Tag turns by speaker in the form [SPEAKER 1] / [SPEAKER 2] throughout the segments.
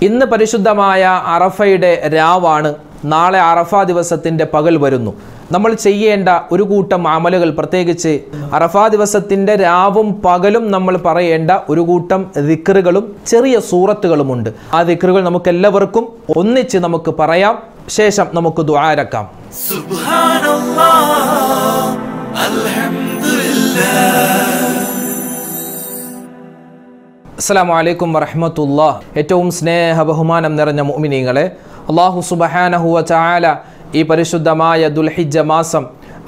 [SPEAKER 1] ഇന്ന് പരിശുദ്ധമായ അറഫയുടെ രാവാണ്. നാളെ അറഫ ദിവസത്തിൻ്റെ പകൽ വരുന്നു. നമ്മൾ ചെയ്യേണ്ട ഒരു കൂട്ടം അമലുകൾ, പ്രത്യേകിച്ച് അറഫ ദിവസത്തിൻ്റെ രാവും പകലും നമ്മൾ പറയേണ്ട ഒരു കൂട്ടം ദിക്റുകളും ചെറിയ സൂറത്തുകളുമുണ്ട്. ആ ദിക്റുകൾ നമുക്കെല്ലാവർക്കും ഒന്നിച്ച് നമുക്ക് പറയാം. ശേഷം നമുക്ക് ദുആരക്കാം.
[SPEAKER 2] സുബ്ഹാനല്ലാഹ്, അൽഹംദുലില്ലാഹ്.
[SPEAKER 1] അസ്സലാമു അലൈക്കും വറഹ്മത്തുള്ളാഹ്. ഏറ്റവും സ്നേഹ ബഹുമാനം നിറഞ്ഞ മുഅ്മിനീങ്ങളെ, അല്ലാഹു സുബ്ഹാനഹു വ തആല ഈ പരിശുദ്ധമായ ദുൽഹിജ്ജ മാസം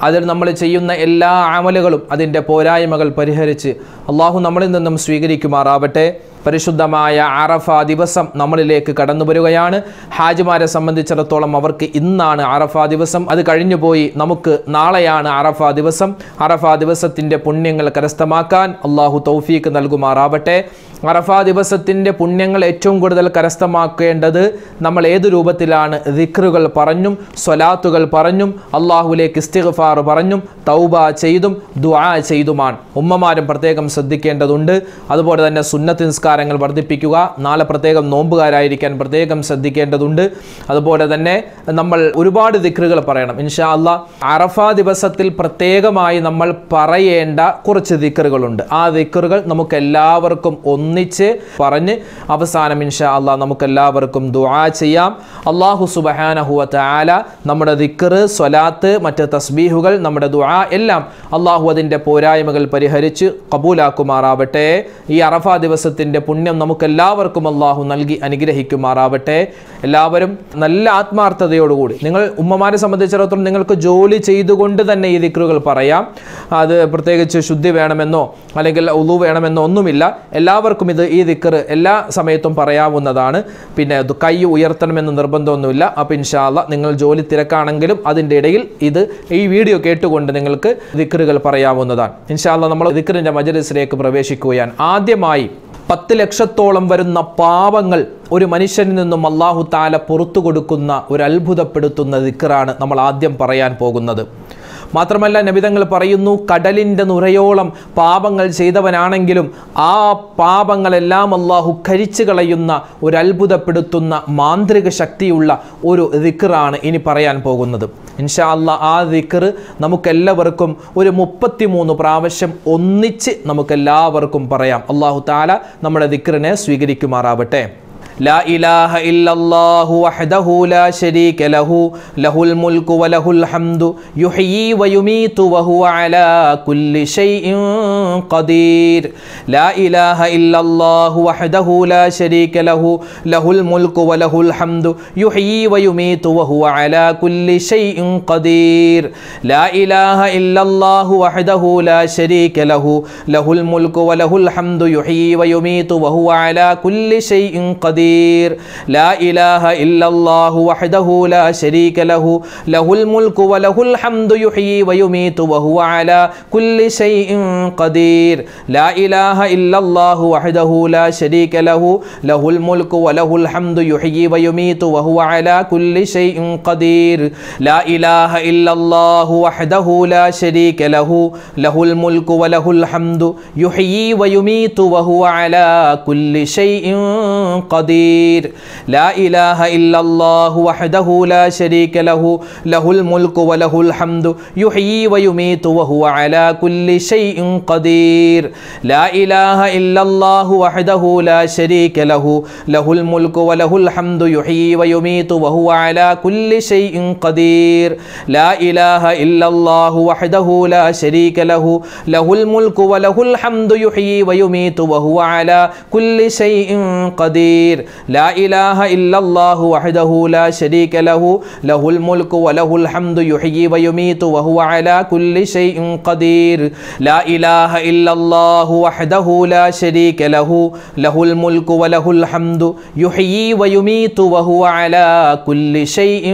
[SPEAKER 1] അതിൽ നമ്മൾ ചെയ്യുന്ന എല്ലാ അമലുകളും അതിൻ്റെ പോരായ്മകൾ പരിഹരിച്ച് അള്ളാഹു നമ്മളിൽ നിന്നും സ്വീകരിക്കുമാറാവട്ടെ. പരിശുദ്ധമായ അറഫ ദിവസം നമ്മളിലേക്ക് കടന്നു വരികയാണ്. ഹാജിമാരെ സംബന്ധിച്ചിടത്തോളം അവർക്ക് ഇന്നാണ് അറഫ ദിവസം. അത് കഴിഞ്ഞുപോയി. നമുക്ക് നാളെയാണ് അറഫ ദിവസം. അറഫ ദിവസത്തിൻ്റെ പുണ്യങ്ങൾ കരസ്ഥമാക്കാൻ അള്ളാഹു തൗഫീക്ക് നൽകുമാറാവട്ടെ. അറഫ ദിവസത്തിൻ്റെ പുണ്യങ്ങൾ ഏറ്റവും കൂടുതൽ കരസ്ഥമാക്കേണ്ടത് നമ്മൾ ഏതു രൂപത്തിലാണ്? ദിക്റുകൾ പറഞ്ഞും സ്വലാത്തുകൾ പറഞ്ഞും അള്ളാഹുലേക്ക് ഇസ്തിഗ്ഫാർ പറഞ്ഞും തൗബ ചെയ്തും ദുആ ചെയ്തുമാണ്. ഉമ്മമാരും പ്രത്യേകം ശ്രദ്ധിക്കേണ്ടതുണ്ട്. അതുപോലെ തന്നെ സുന്നത്ത് നിസ്കാരങ്ങൾ വർദ്ധിപ്പിക്കുക. നാളെ പ്രത്യേകം നോമ്പുകാരായിരിക്കാൻ പ്രത്യേകം ശ്രദ്ധിക്കേണ്ടതുണ്ട്. അതുപോലെ തന്നെ നമ്മൾ ഒരുപാട് ദിക്റുകൾ പറയണം ഇൻഷാ അല്ലാഹ്. അറഫ ദിവസത്തിൽ പ്രത്യേകമായി നമ്മൾ പറയേണ്ട കുറച്ച് ദിക്റുകളുണ്ട്. ആ ദിക്റുകൾ നമുക്ക് എല്ലാവർക്കും ഒന്നിച്ച് പറഞ്ഞ് അവസാനം ഇൻഷാ അല്ലാഹ് നമുക്കെല്ലാവർക്കും ദുആ ചെയ്യാം. അല്ലാഹു സുബ്ഹാനഹു വ തആല നമ്മുടെ ദിക്റ്, സ്വലാത്ത്, മറ്റ് തസ്ബീഹുകൾ, നമ്മുടെ ദുആ എല്ലാം അല്ലാഹു അതിൻ്റെ പോരായ്മകൾ പരിഹരിച്ച് കബൂലാക്കുമാറാവട്ടെ. ഈ അറഫ ദിവസത്തിൻ്റെ പുണ്യം നമുക്കെല്ലാവർക്കും അല്ലാഹു നൽകി അനുഗ്രഹിക്കുമാറാവട്ടെ. എല്ലാവരും നല്ല ആത്മാർത്ഥതയോടുകൂടി, നിങ്ങൾ ഉമ്മമാരെ സംബന്ധിച്ചിടത്തോളം നിങ്ങൾക്ക് ജോലി ചെയ്തുകൊണ്ട് തന്നെ ഈ ദിക്റുകൾ പറയാം. അത് പ്രത്യേകിച്ച് ശുദ്ധി വേണമെന്നോ അല്ലെങ്കിൽ ഉളു വേണമെന്നോ ഒന്നുമില്ല. എല്ലാവർക്കും ഈ ദിക്ർ എല്ലാ സമയത്തും പറയാവുന്നതാണ്. പിന്നെ കൈ ഉയർത്തണമെന്ന് നിർബന്ധമൊന്നുമില്ല. അപ്പോൾ ഇൻഷാ അല്ലാഹ് നിങ്ങൾ ജോലി തിരക്കാണെങ്കിലും അതിൻ്റെ ഇടയിൽ ഈ വീഡിയോ കേട്ടുകൊണ്ട് നിങ്ങൾക്ക് ദിക്റുകൾ പറയാവുന്നതാണ്. ഇൻഷാ അല്ലാഹ് നമ്മൾ ദിക്റിൻ്റെ മജ്‌ലിസിലേക്ക് പ്രവേശിക്കുകയാണ്. ആദ്യമായി 10 ലക്ഷത്തോളം വരുന്ന പാപങ്ങൾ ഒരു മനുഷ്യനിൽ നിന്നും അല്ലാഹു തആല പുറത്തു കൊടുക്കുന്ന ഒരു അത്ഭുതപ്പെടുത്തുന്ന ദിക്റാണ് നമ്മൾ ആദ്യം പറയാൻ പോകുന്നത്. മാത്രമല്ല നബിതങ്ങൾ പറയുന്നു, കടലിൻ്റെ നുരയോളം പാപങ്ങൾ ചെയ്തവനാണെങ്കിലും ആ പാപങ്ങളെല്ലാം അല്ലാഹു കരിച്ചു കളയുന്ന ഒരു അത്ഭുതപ്പെടുത്തുന്ന മാന്ത്രിക ശക്തിയുള്ള ഒരു ദിക്റാണ് ഇനി പറയാൻ പോകുന്നത്. ഇൻഷാ അല്ലാഹ് ആ ദിക്ർ നമുക്കെല്ലാവർക്കും ഒരു 33 പ്രാവശ്യം ഒന്നിച്ച് നമുക്കെല്ലാവർക്കും പറയാം. അല്ലാഹു തആല നമ്മുടെ ദിക്റിനെ സ്വീകരിക്കുമാറാവട്ടെ. لا إله إلا الله وحده لا شريك له له الملك وله الحمد يحيي ويميت وهو على كل شيء قدير. لا إله إلا الله وحده لا شريك له له الملك وله الحمد يحيي ويميت وهو على كل شيء قدير. لا إله إلا الله وحده لا شريك له له الملك وله الحمد يحيي ويميت وهو على كل شيء قدير. لا إله إلا الله وحده لا شريك له له الملك وله الحمد يحيي ويميت وهو على كل شيء قدير. لا إله إلا الله وحده لا شريك له له الملك وله الحمد يحيي ويميت وهو على كل شيء قدير. لا إله إلا الله وحده لا شريك له له الملك وله الحمد يحيي ويميت وهو على كل شيء قدير. لا إله إلا الله وحده لا شريك له له الملك وله الحمد يحيي ويميت وهو على كل شيء قدير. لا إله إلا الله وحده لا شريك له له الملك وله الحمد يحيي ويميت وهو على كل شيء قدير. لا إله إلا الله وحده لا شريك له له الملك وله الحمد يحيي ويميت وهو على كل شيء قدير. لا إله إلا الله وحده لا شريك له له الملك وله الحمد يحيي ويميت وهو على كل شيء قدير. لا إله إلا الله وحده لا شريك له له الملك وله الحمد يحيي ويميت وهو على كل شيء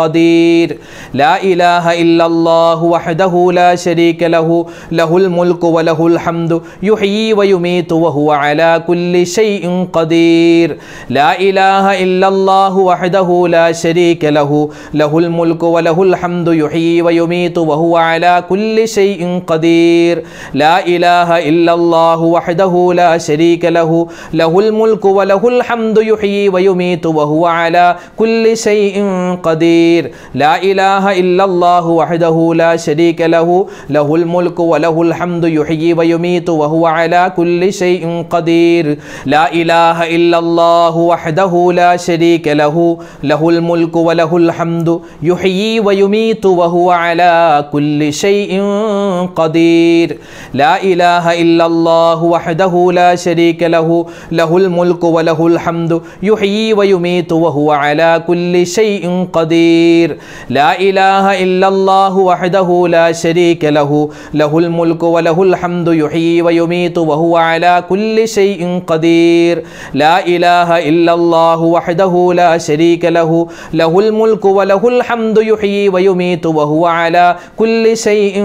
[SPEAKER 1] قدير. لا إله إلا الله وحده لا شريك له له الملك وله الحمد يحيي ويميت وهو على كل شيء قدير. قدير لا إله إلا الله وحده لا شريك له له الملك وله الحمد يحيي ويميت وهو على كل شيء قدير لا إله إلا الله وحده لا شريك له له الملك وله الحمد يحيي ويميت وهو على كل شيء قدير لا إله إلا الله وحده لا شريك له له الملك وله الحمد يحيي ويميت وهو على كل شيء قدير لا إله إلا الله وحده لا شريك له له الملك وله الحمد يحيي ويميت وهو على كل شيء قدير لا إله إلا الله وحده لا شريك له له الملك وله الحمد يحيي ويميت وهو على كل شيء قدير لا إله إلا الله وحده لا شريك له له الملك وله الحمد يحيي ويميت وهو على كل شيء قدير لا إله إلا الله وحده لا شريك له له الملك وله الحمد يحيي ويميت وهو على كل شيء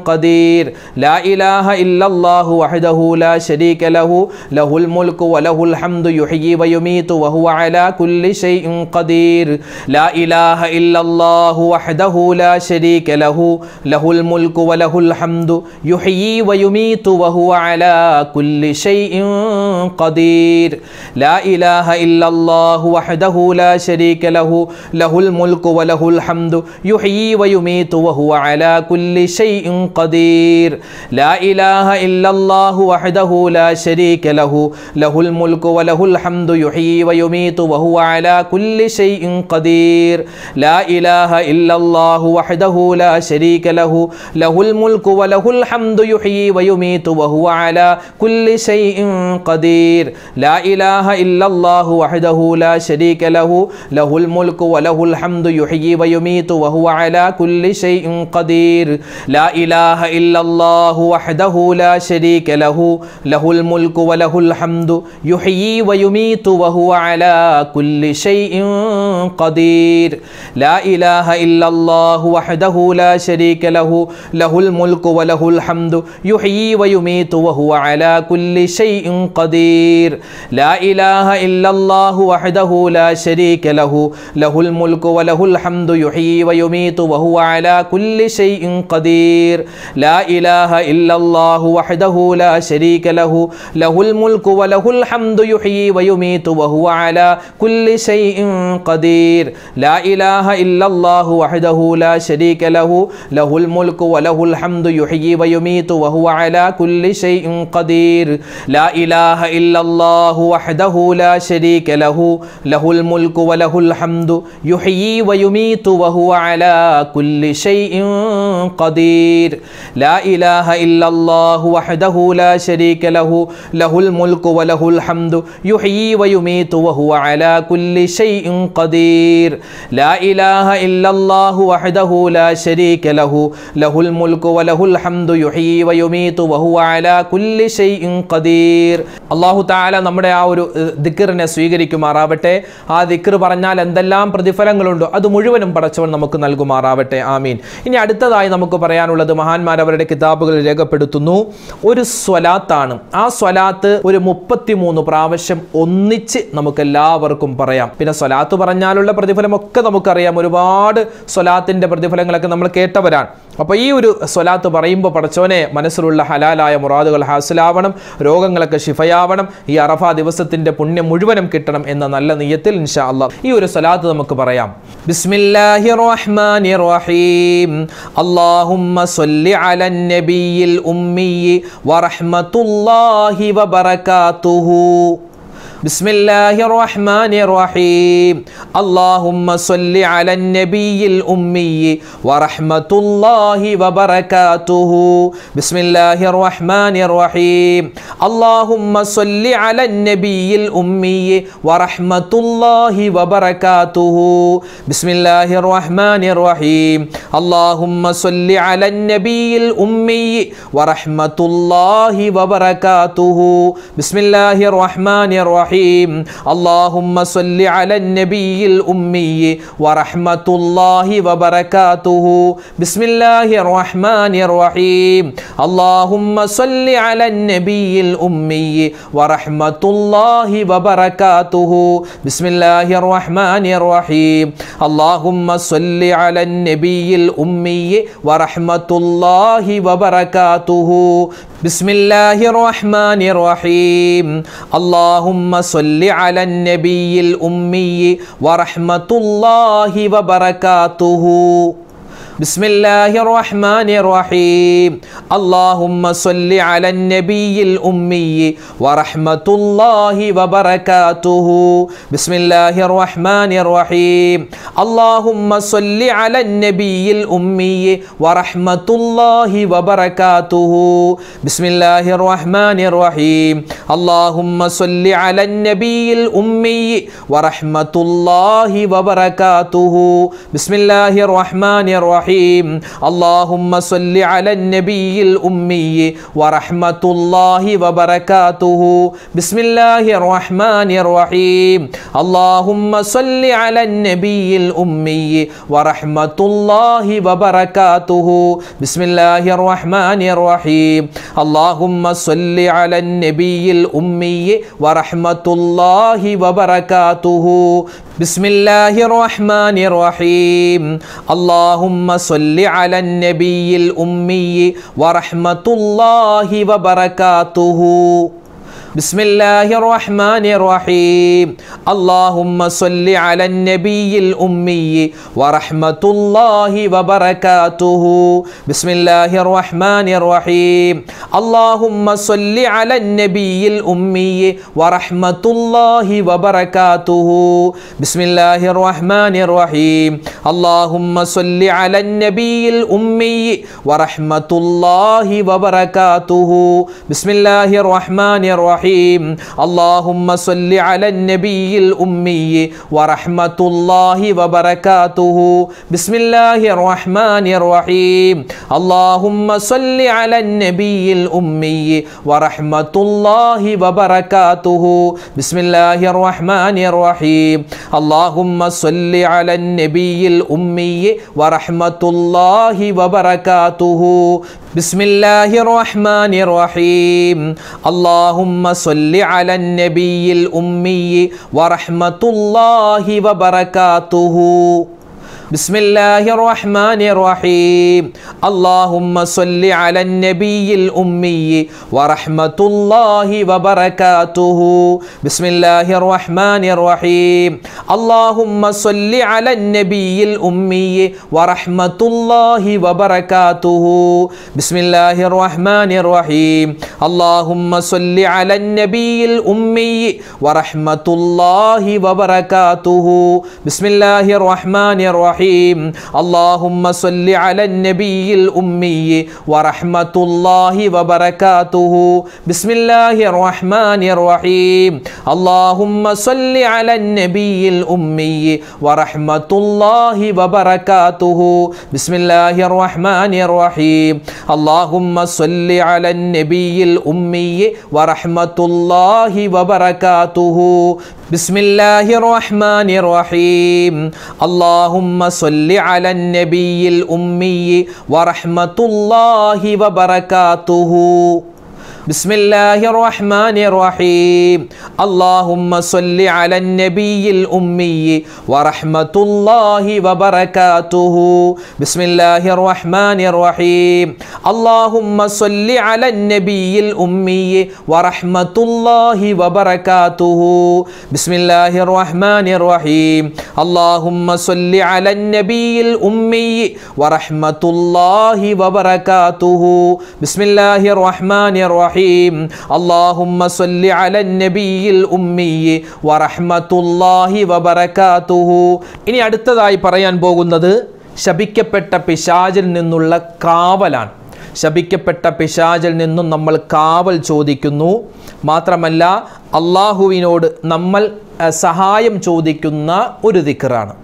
[SPEAKER 1] قدير لا إله إلا الله وحده لا شريك له له الملك وله الحمد يحيي ويميت وهو على كل شيء قدير لا إله إلا الله وحده لا شريك له له الملك وله الحمد يحيي ويميت وهو على كل شيء قدير لا إله إلا الله وحده لا شريك له له الملك وله الحمد يحيي ويميت وهو على كل شيء قدير لا إله إلا الله وحده لا شريك له له الملك وله الحمد يحيي ويميت وهو على كل شيء قدير لا إله إلا الله وحده لا شريك له له الملك وله الحمد يحيي ويميت وهو على كل شيء قدير لا إله إلا الله وحده لا شريك له له الملك وله الحمد يحيي ويميت وهو على كل شيء قدير لا إله إلا الله وحده لا شريك له له الملك وله الحمد يحيي ويميت وهو على كل شيء قدير لا إله إلا الله وحده لا شريك له له الملك وله الحمد يحيي ويميت وهو على كل شيء قدير لا إله إلا الله وحده لا شريك له له الملك وله الحمد يحيي ويميت وهو على كل شيء قدير لا إله إلا الله وحده لا شريك له له الملك وله الحمد يحيي ويميت وهو على كل شيء قدير لا إله إلا الله وحده لا شريك له له الملك وله الحمد يحيي ويميت وهو على كل شيء قدير لا إله إلا الله وحده لا شريك له له الملك وله الحمد يحيي ويميت وهو على كل شيء قدير لا إله إلا الله وحده لا شريك له له الملك وله الحمد يحيي ويميت وهو على كل شيء قدير لا إله إلا الله وحده لا شريك له له الملك وله الحمد يحيي ويميت وهو على كل شيء قدير അല്ലാഹു തആല നമ്മുടെ ആ ഒരു ദിക്റിനെ സ്വീകരിക്കുമാറാവട്ടെ. ആ ദിക്ർ പറഞ്ഞാൽ എന്തെല്ലാം പ്രതിഫലങ്ങളുണ്ടോ അത് മുഴുവനും പടച്ചവൻ നമുക്ക് നൽകുമാറാവട്ടെ. ആമീൻ. ഇനി അടുത്തതായി നമുക്ക് പറയാനുള്ളത് മഹാന്മാർ അവരുടെ കിതാബുകളിൽ രേഖപ്പെടുത്തുന്നു ഒരു സ്വലാത്താണ്. ആ സ്വലാത്ത് ഒരു 33 പ്രാവശ്യം ഒന്നിച്ച് നമുക്ക് എല്ലാവർക്കും പറയാം. പിന്നെ സ്വലാത്ത് പറഞ്ഞാലുള്ള പ്രതിഫലമൊക്കെ നമുക്കറിയാം. ഒരുപാട് സ്വലാത്തിന്റെ പ്രതിഫലങ്ങളൊക്കെ നമ്മൾ കേട്ടവരാണ്. അപ്പോൾ ഈ ഒരു സ്വലാത്ത് പറയുമ്പോൾ പടച്ചോനെ മനസ്സിലുള്ള ഹലാലായ മുറാദുകൾ ഹാസിലാവണം, രോഗങ്ങളൊക്കെ ശിഫയാവണം, ഈ അറഫ ദിവസത്തിന്റെ പുണ്യം മുഴുവനും കിട്ടണം എന്ന നല്ല നിയ്യത്തിൽ ഇൻഷാ അല്ലാഹ് ഈ ഒരു സ്വലാത്ത് നമുക്ക് പറയാം. ബിസ്മില്ലാഹിർ റഹ്മാനിർ റഹീം. അല്ലാഹുമ്മ സ്വല്ലി അലൻ നബിയിൽ ഉമ്മി വറഹ്മത്തുള്ളാഹി വബറകാതുഹു. بسم الله الرحمن الرحيم. اللهم صل على النبي الأمي ورحمة الله وبركاته. بسم الله الرحمن الرحيم. اللهم صل على النبي الأمي ورحمة الله وبركاته. بسم الله الرحمن الرحيم. اللهم صل على النبي الأمي ورحمة الله وبركاته. بسم الله الرحمن الرحيم. الرحيم اللهم صل على النبي الأمي ورحمة الله وبركاته بسم الله الرحمن الرحيم اللهم صل على النبي الأمي ورحمة الله وبركاته بسم الله الرحمن الرحيم اللهم صل على النبي الأمي ورحمة الله وبركاته بسم الله الرحمن الرحيم اللهم صل على النبي الأمي ورحمة الله وبركاته بسم الله الرحمن الرحيم اللهم صل على النبي الأمي ورحمة الله وبركاته بسم الله الرحمن الرحيم اللهم صل على النبي الأمي ورحمة الله وبركاته بسم الله الرحمن الرحيم اللهم صل على النبي الأمي ورحمة الله وبركاته بسم الله الرحمن الرحيم اللهم صل على النبي الأمي ورحمة الله وبركاته بسم الله الرحمن الرحيم اللهم صل على النبي الأمي ورحمة الله وبركاته بسم الله الرحمن الرحيم اللهم صل على النبي الأمي ورحمة الله وبركاته بسم الله الرحمن الرحيم اللهم صل على النبي الأمي ورحمة الله وبركاته بسم الله الرحمن الرحيم اللهم صل على النبي الأمي ورحمة الله وبركاته بسم الله الرحمن الرحيم اللهم صل على النبي الأمي ورحمة الله وبركاته بسم الله الرحمن الرحيم اللهم صل على النبي الأمي ورحمة الله وبركاته بسم الله الرحمن الرحيم اللهم صل على النبي الأمي ورحمة الله وبركاته بسم الله الرحمن الرحيم اللهم صل على النبي الأمي ورحمة الله وبركاته بسم الله الرحمن الرحيم اللهم صل على النبي الأمي ورحمة الله وبركاته بسم الله الرحمن الرحيم اللهم صل على النبي الأمي ورحمة الله وبركاته بسم الله الرحمن الرحيم اللهم صل على النبي الأمي ورحمة الله وبركاته بسم الله الرحمن الرحيم اللهم صل على النبي الأمي ورحمة الله وبركاته بسم الله الرحمن الرحيم اللهم صل على النبي الأمي ورحمة الله وبركاته بسم الله الرحمن الرحيم اللهم صل على النبي الأمي ورحمة الله وبركاته بسم الله الرحمن الرحيم اللهم صل على النبي الأمي ورحمة الله وبركاته بسم الله الرحمن الرحيم اللهم صل على النبي الأمي ورحمة الله وبركاته بسم الله الرحمن الرحيم اللهم صل على النبي الأمي ورحمة الله وبركاته بسم الله الرحمن الرحيم اللهم صل على النبي الأمي ورحمة الله وبركاته بسم الله الرحمن الرحيم اللهم صل على النبي الأمي ورحمة الله وبركاته بسم الله الرحمن الرحيم اللهم صل على النبي الأمي ورحمة الله وبركاته بسم الله الرحمن الرحيم اللهم صل على النبي الأمي ورحمة الله وبركاته ഇനി അടുത്തതായി പറയാൻ പോകുന്നത് ശപിക്കപ്പെട്ട പിശാചിൽ നിന്നുള്ള കാവലാണ്. ശപിക്കപ്പെട്ട പിശാചിൽ നിന്നും നമ്മൾ കാവൽ ചോദിക്കുന്നു. മാത്രമല്ല അള്ളാഹുവിനോട് നമ്മൾ സഹായം ചോദിക്കുന്ന ഒരു ദിക്റാണ്.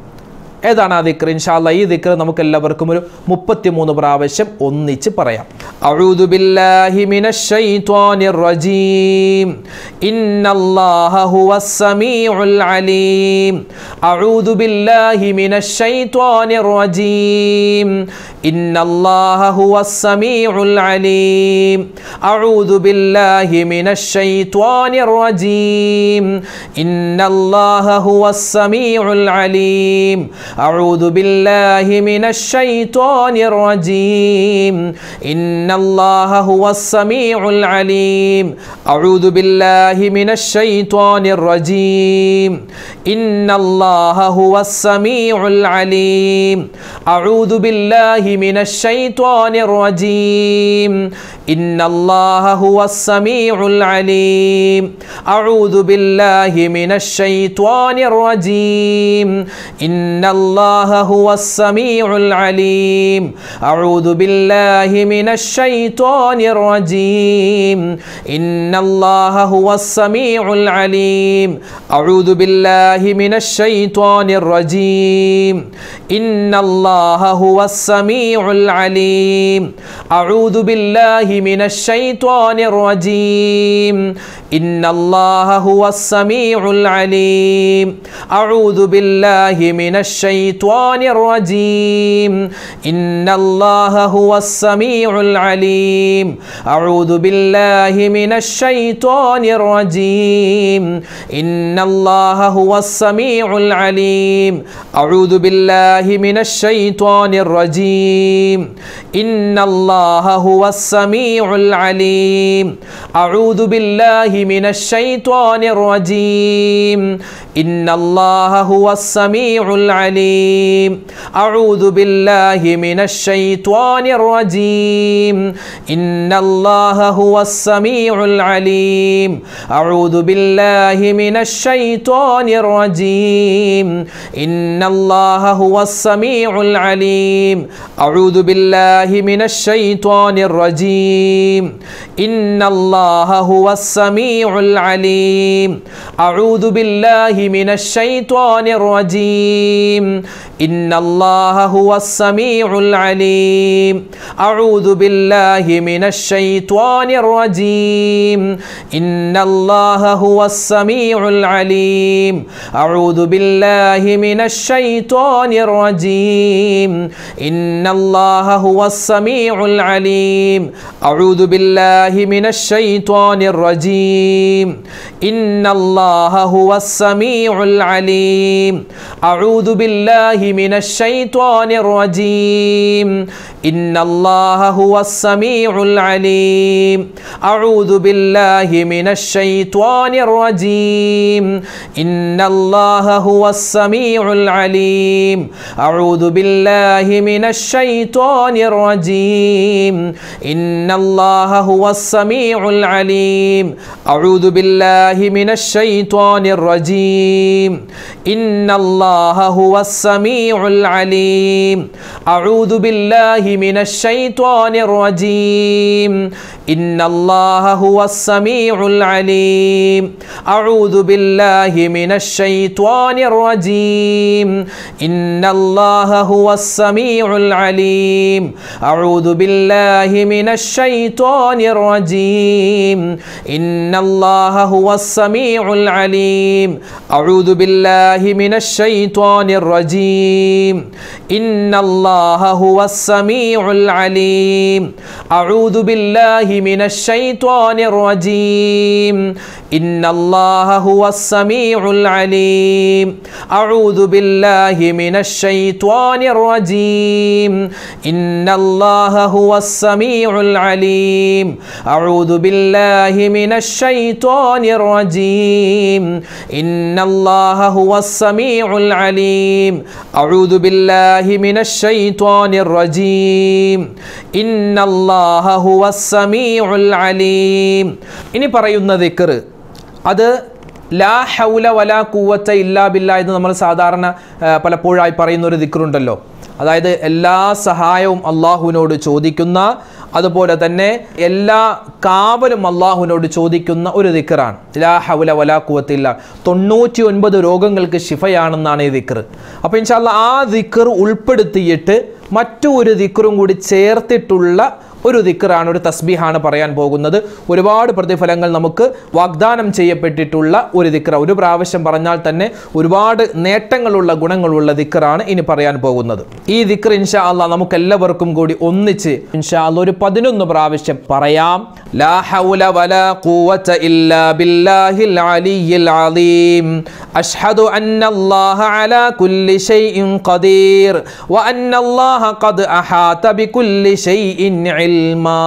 [SPEAKER 1] ഏതാണ് ആ ദിക്ർ? ഇൻഷാ അല്ലാഹ് ഈ ദിക്ർ നമുക്ക് എല്ലാവർക്കും ഒരു 33 പ്രാവശ്യം ഒന്നിച്ച് പറയാം. അഊദു ബില്ലാഹി മിനശ് ശൈത്വാനിർ റജീം ഇന്നല്ലാഹ ഹുവസ് സമീഉൽ അലീം. അഊദു ബില്ലാഹി മിനശ് ശൈത്വാനിർ റജീം ഇന്നല്ലാഹ ഹുവസ് സമീഉൽ അലീം. അഊദു ബില്ലാഹി മിനശ് ശൈത്വാനിർ റജീം ഇന്നല്ലാഹ ഹുവസ് സമീഉൽ അലീം. അഊദു ബില്ലാഹി മിനശ് ശൈത്വാനിർ റജീം ഇന്നല്ലാഹ ഹുവസ് സമീഉൽ അലീം. അഊദു ബില്ലാഹി മിനശ് ശൈത്വാനിർ റജീം ഇന്നല്ലാഹ ഹുവസ് സമീഉൽ അലീം. അഊദു ബില്ലാഹി മിനശ് ശൈത്വാനിർ റജീം ഇന്നല്ലാഹ ഹുവസ് സമീഉൽ അലീം. അഊദു ബില്ലാഹി മിനശ് ശൈത്വാനിർ റജീം ഇന്നല്ലാഹ ഹുവസ് സമീഉൽ അലീം. അഊദു ബില്ലാഹി മിനശ് ശൈത്വാനിർ റജീം ഇന്നല്ലാഹ ഹുവസ് സമീഉൽ അലീം. അഊദു ബില്ലാഹി മിനശ് ശൈത്വാനിർ റജീം ഇന്നല്ലാഹ ഹുവസ് സമീഉൽ അലീം. അഊദു ബില്ലാഹി മിനശ് ശൈത്വാനിർ റജീം ഇന്നല്ലാഹ ഹുവസ് സമീഉൽ അലീം. അഊദു ബില്ലാഹി മിനശ് ശൈത്വാനിർ റജീം ഇന്നല്ലാഹ ഹുവസ് സമീഉൽ അലീം. അഊദു ബില്ലാഹി മിനശ് ശൈത്വാനിർ റജീം ഇന്നല്ലാഹ ഹുവസ് സമീഉൽ അലീം. അഊദു ബില്ലാഹി മിനശ് ശൈത്വാനിർ റജീം ഇന്നല്ലാഹ ഹുവസ് സമീഉൽ അലീം. അഊദു ബില്ലാഹി മിനശ് ശൈത്വാനിർ റജീം ഇന്നല്ലാഹ ഹുവസ് സമീഉൽ അലീം. അഊദു ബില്ലാഹി മിനശ് ശൈത്വാനിർ റജീം ഇന്നല്ലാഹ ഹുവസ് സമീഉൽ അലീം. അഊദു ബില്ലാഹി മിനശ് ശൈത്വാനിർ റജീം ഇന്നല്ലാഹ ഹുവസ് സമീഉൽ അലീം. അഊദു ബില്ലാഹി മിനശ് ശൈത്വാനിർ റജീം ഇന്നല്ലാഹ ഹുവസ് സമീഉൽ അലീം. അഊദു ബില്ലാഹി മിനശ് ശൈത്വാനിർ റജീം ഇന്നല്ലാഹ ഹുവസ് സമീഉൽ അലീം. അഊദു ബില്ലാഹി മിനശ് ശൈത്വാനിർ റജീം ഇന്നല്ലാഹ ഹുവസ് സമീഉൽ അലീം. അഊദു ബില്ലാഹി മിനശ് ശൈത്വാനിർ റജീം ഇന്നല്ലാഹ ഹുവസ് സമീഉൽ അലീം. അഊദു ബില്ലാഹി മിനശ് ശൈത്വാനിർ റജീം ഇന്നല്ലാഹ ഹുവസ് സമീഉൽ അലീം. അഊദു ബില്ലാഹി മിനശ് ശൈത്വാനിർ റജീം ഇന്നല്ലാഹ ഹുവസ് സമീഉൽ അലീം. അഊദു ബില്ലാഹി മിനശ് ശൈത്വാനിർ റജീം ഇന്നല്ലാഹ ഹുവസ് സമീഉൽ അലീം. അഊദു ബില്ലാഹി മിനശ് ശൈത്വാനിർ റജീം ഇന്നല്ലാഹ ഹുവസ് സമീഉൽ അലീം. അഊദു ബില്ലാഹി മിനശ് ശൈത്വാനിർ റജീം ഇന്നല്ലാഹ ഹുവസ് സമീഉൽ അലീം. അഊദു ബില്ലാഹി മിനശ് ശൈത്വാനിർ റജീം ഇന്നല്ലാഹ ഹുവസ് സമീഉൽ അലീം. അഊദു ബില്ലാഹി മിനശ് ശൈത്വാനിർ റജീം ഇന്നല്ലാഹ ഹുവസ് സമീഉൽ അലീം. അഊദു ബില്ലാഹി മിനശ് ശൈത്വാനിർ റജീം ഇന്നല്ലാഹ ഹുവസ് സമീഉൽ അലീം. അഊദു ബില്ലാഹി മിനശ് ശൈത്വാനിർ റജീം ഇന്നല്ലാഹ ഹുവസ് സമീഉൽ അലീം. അഊദു ബില്ലാഹി മിനശ് ശൈത്വാനിർ റജീം ഇന്നല്ലാഹ ഹുവസ് സമീഉൽ അലീം. അഊദു ബില്ലാഹി മിനശ് ശൈത്വാനിർ റജീം ഇന്നല്ലാഹ ഹുവസ് സമീഉൽ അലീം. അഊദു ബില്ലാഹി മിനശ് ശൈത്വാനിർ റജീം ഇന്നല്ലാഹ ഹുവസ് സമീഉൽ അലീം. അഊദു ബില്ലാഹി മിനശ് ശൈത്വാനിർ റജീം ഇന്നല്ലാഹ ഹുവസ് സമീഉൽ അലീം. ഇനി പറയുന്ന ദിക്ർ അത് ലാ ഹൗല വലാ ഖുവത ഇല്ലാ ബില്ലാ എന്ന് നമ്മൾ സാധാരണ പലപ്പോഴായി പറയുന്ന ഒരു ദിക്റുണ്ടല്ലോ. അതായത് എല്ലാ സഹായവും അള്ളാഹുവിനോട് ചോദിക്കുന്ന, അതുപോലെ തന്നെ എല്ലാ കാവലും അള്ളാഹുവിനോട് ചോദിക്കുന്ന ഒരു ദിക്റാണ് ലാ ഹൗല വലാ ഖുവത ഇല്ലാ. 99 രോഗങ്ങൾക്ക് ശിഫയാണെന്നാണ് ഈ ദിക്ർ. അപ്പോൾ ഇൻഷാ അല്ലാഹ് ആ ദിക്ർ ഉൾപ്പെടുത്തിയിട്ട് മറ്റു ഒരു ദിക്റും കൂടി ചേർത്തിട്ടുള്ള ഒരു ദിക്റാണ്, ഒരു തസ്ബീഹാണ് പറയാൻ പോകുന്നത്. ഒരുപാട് പ്രതിഫലങ്ങൾ നമുക്ക് വാഗ്ദാനം ചെയ്യപ്പെട്ടിട്ടുള്ള ഒരു ദിക്ർ. ഒരു പ്രാവശ്യം പറഞ്ഞാൽ തന്നെ ഒരുപാട് നേട്ടങ്ങളുള്ള ഗുണങ്ങളുള്ള ദിക്റാണ് ഇനി പറയാൻ പോകുന്നത്. ഈ ദിക്ർ ഇൻഷാ അല്ലാഹ് നമുക്ക് എല്ലാവർക്കും കൂടി ഒന്നിച്ച് ഇൻഷാ അല്ലാഹ് ഒരു 11 പ്രാവശ്യം പറയാം. ലാ ഹൗല വലാ ഖുവത ഇല്ലാ ബില്ലാഹിൽ അലിയിൽ അലീം. അഷ്ഹദു അന്നല്ലാഹ അലാ കുല്ലി ഷൈഇൻ ഖദീർ വ അന്നല്ലാഹ ഖദ് അഹാത ബികുല്ലി ഷൈഇൻ ഇൽമാ.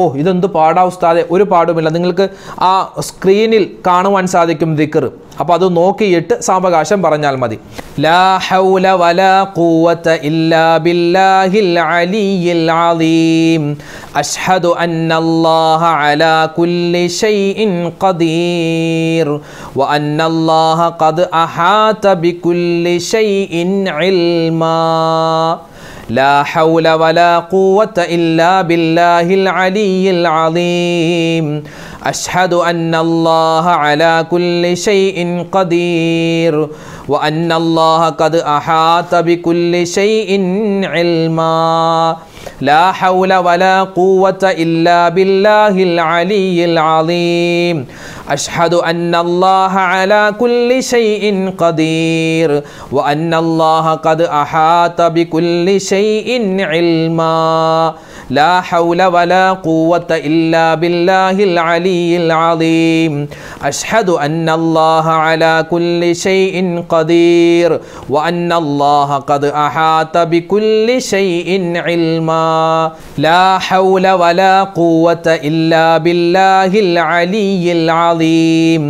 [SPEAKER 1] ഓ, ഇതെന്ത് പാടാ ഉസ്താദെ? ഒരു പാടുമില്ല. നിങ്ങൾക്ക് ആ സ്ക്രീനിൽ കാണുവാൻ സാധിക്കും ദിക്ർ. അപ്പോൾ അത് നോക്കിയിട്ട് സാവകാശം പറഞ്ഞാൽ മതി. ലാ ഹൗല വലാ ഖുവത ഇല്ലാ ബില്ലാഹിൽ അലിയിൽ അലീം. അഷ്ഹദു അന്നല്ലാഹ അലാ കുല്ലി ഷൈഇൻ ഖദീർ വ അന്നല്ലാഹ ഖദ് അഹാത ബികുല്ലി ഷൈഇൻ ഇൽമാ. لا حول ولا قوة إلا بالله العلي العظيم. أشهد أن الله على كل شيء قدير وأن الله قد أحاط بكل شيء علما. لا حول ولا قوة إلا بالله العلي العظيم. أشهد أن الله على كل شيء قدير وأن الله قد أحاط بكل شيء علما. لا حول ولا قوة إلا بالله العلي العظيم. أشهد أن الله على كل شيء قدير وأن الله قد أحاط بكل شيء علما. لا حول ولا قوة إلا بالله العلي العظيم.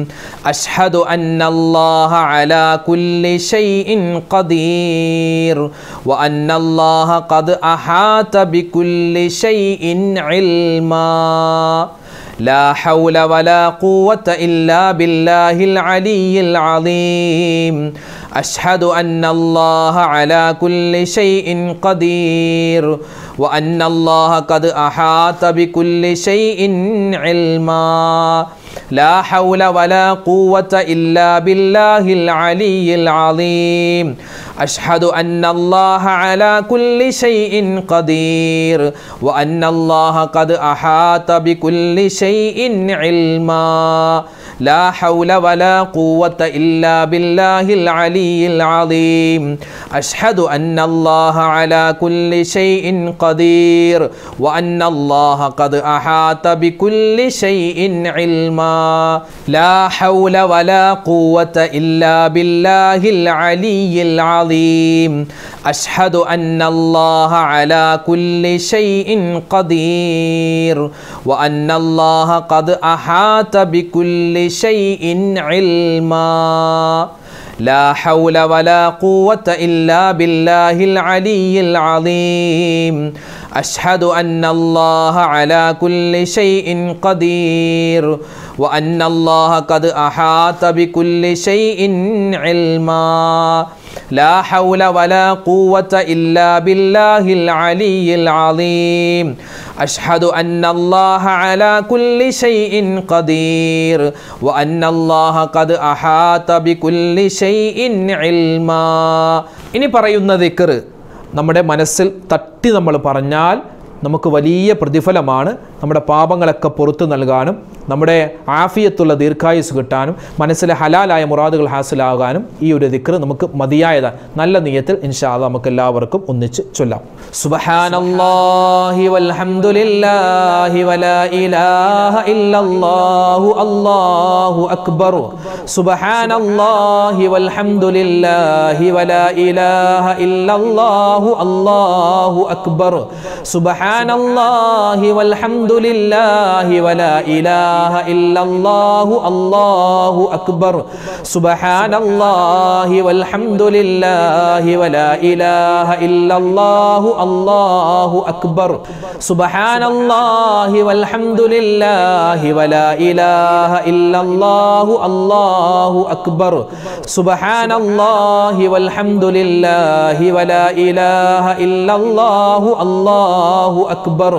[SPEAKER 1] أشهد أن الله على كل شيء قدير وأن الله قد أحاط بكل شيء علما. لا حول ولا قوة إلا بالله العلي العظيم. أشهد أن الله على كل شيء قدير وأن الله قد أحاط بكل شيء علما. لا حول ولا قوة إلا بالله العلي العظيم. أشهد أن الله على كل شيء قدير وأن الله قد أحاط بكل شيء علما. لا حول ولا قوة إلا بالله العلي العظيم. أشهد أن الله على كل شيء قدير وأن الله قد أحاط بكل شيء علما. لا حول ولا قوة إلا بالله العلي العظيم. أشهد أن الله على كل شيء قدير وأن الله قد أحاط بكل شيء علما. لا حول ولا قوة إلا بالله العلي العظيم. أشهد أن الله على كل شيء قدير وأن الله قد أحاط بكل شيء علما. لا حول ولا قوة إلا بالله العلي العظيم. أشهد أن الله على كل شيء قدير وأن الله قد أحاط بكل شيء علما. ഇനി പറയുന്ന ദിക്ർ നമ്മുടെ മനസ്സിൽ തട്ടി നമ്മൾ പറഞ്ഞാൽ നമുക്ക് വലിയ പ്രതിഫലമാണ്. നമ്മുടെ പാപങ്ങളൊക്കെ പുറത്തു നൽകാനും നമ്മുടെ ആഫിയത്തുള്ള ദീർഘായുസ് കിട്ടാനും മനസ്സിലെ ഹലാലായ മുറാദുകൾ ഹാസിലാകാനും ഈ ഒരു ദിക്ർ നമുക്ക് മതിയായതാണ്. നല്ല നിയ്യത്തിൽ ഇൻഷാ അല്ലാഹ് നമുക്ക് എല്ലാവർക്കും ഒന്നിച്ച് ചൊല്ലാം. സുബ്ഹാനല്ലാഹി വൽഹംദുലില്ലാഹി വലാ ഇലാഹ ഇല്ലല്ലാഹു അല്ലാഹു അക്ബർ. സുബ്ഹാനല്ലാഹി വൽഹംദുലില്ലാഹി വലാ ഇലാഹ ഇല്ലല്ലാഹു അല്ലാഹു അക്ബർ. സുബ്ഹാനല്ലാഹി വൽഹംദുലില്ലാഹി വൽഹംദുലില്ലാഹി വലാ ഇലാഹ ഇല്ലല്ലാഹു അല്ലാഹു അക്ബർ സുബ്ഹാനല്ലാഹി വൽഹംദുലില്ലാഹി വലാ ഇലാഹ ഇല്ലല്ലാഹു അല്ലാഹു അക്ബർ സുബ്ഹാനല്ലാഹി വൽഹംദുലില്ലാഹി വലാ ഇലാഹ ഇല്ലല്ലാഹു അല്ലാഹു അക്ബർ സുബ്ഹാനല്ലാഹി വൽഹംദുലില്ലാഹി വലാ ഇലാഹ ഇല്ലല്ലാഹു അല്ലാഹു അക്ബർ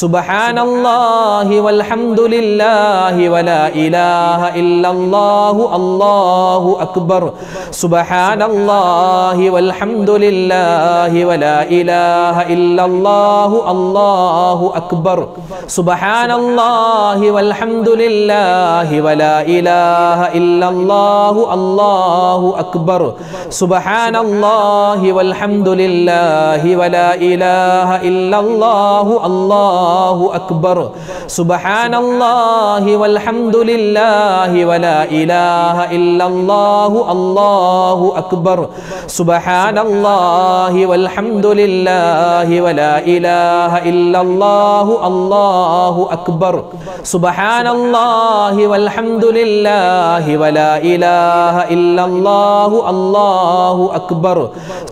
[SPEAKER 1] സുബ്ഹാനല്ലാഹി വൽഹംദുലില്ലാഹി വലാ ഇലാഹ ഇല്ലല്ലാഹു അല്ലാഹു അക്ബർ സുബ്ഹാനല്ലാഹി വൽഹംദുലില്ലാഹി വലാ ഇലാഹ ഇല്ലല്ലാഹു അല്ലാഹു അക്ബർ സുബ്ഹാനല്ലാഹി വൽഹംദുലില്ലാഹി വലാ ഇലാഹ ഇല്ലല്ലാഹു അല്ലാഹു അക്ബർ സുബ്ഹാനല്ലാഹി വൽഹംദുലില്ലാഹി വലാ ഇലാഹ ഇല്ലല്ലാഹു അല്ലാഹു അക്ബർ സുബ്ഹാനല്ലാഹി വൽഹംദുലില്ലാഹി വലാ ഇലാഹ ഇല്ലല്ലാഹു അല്ലാഹു അക്ബർ സുബ്ഹാനല്ലാഹി വൽഹംദുലില്ലാഹി വലാ ഇലാഹ ഇല്ലല്ലാഹു അല്ലാഹു അക്ബർ സുബ്ഹാനല്ലാഹി വൽഹംദുലില്ലാഹി വലാ ഇലാഹ ഇല്ലല്ലാഹു അല്ലാഹു അക്ബർ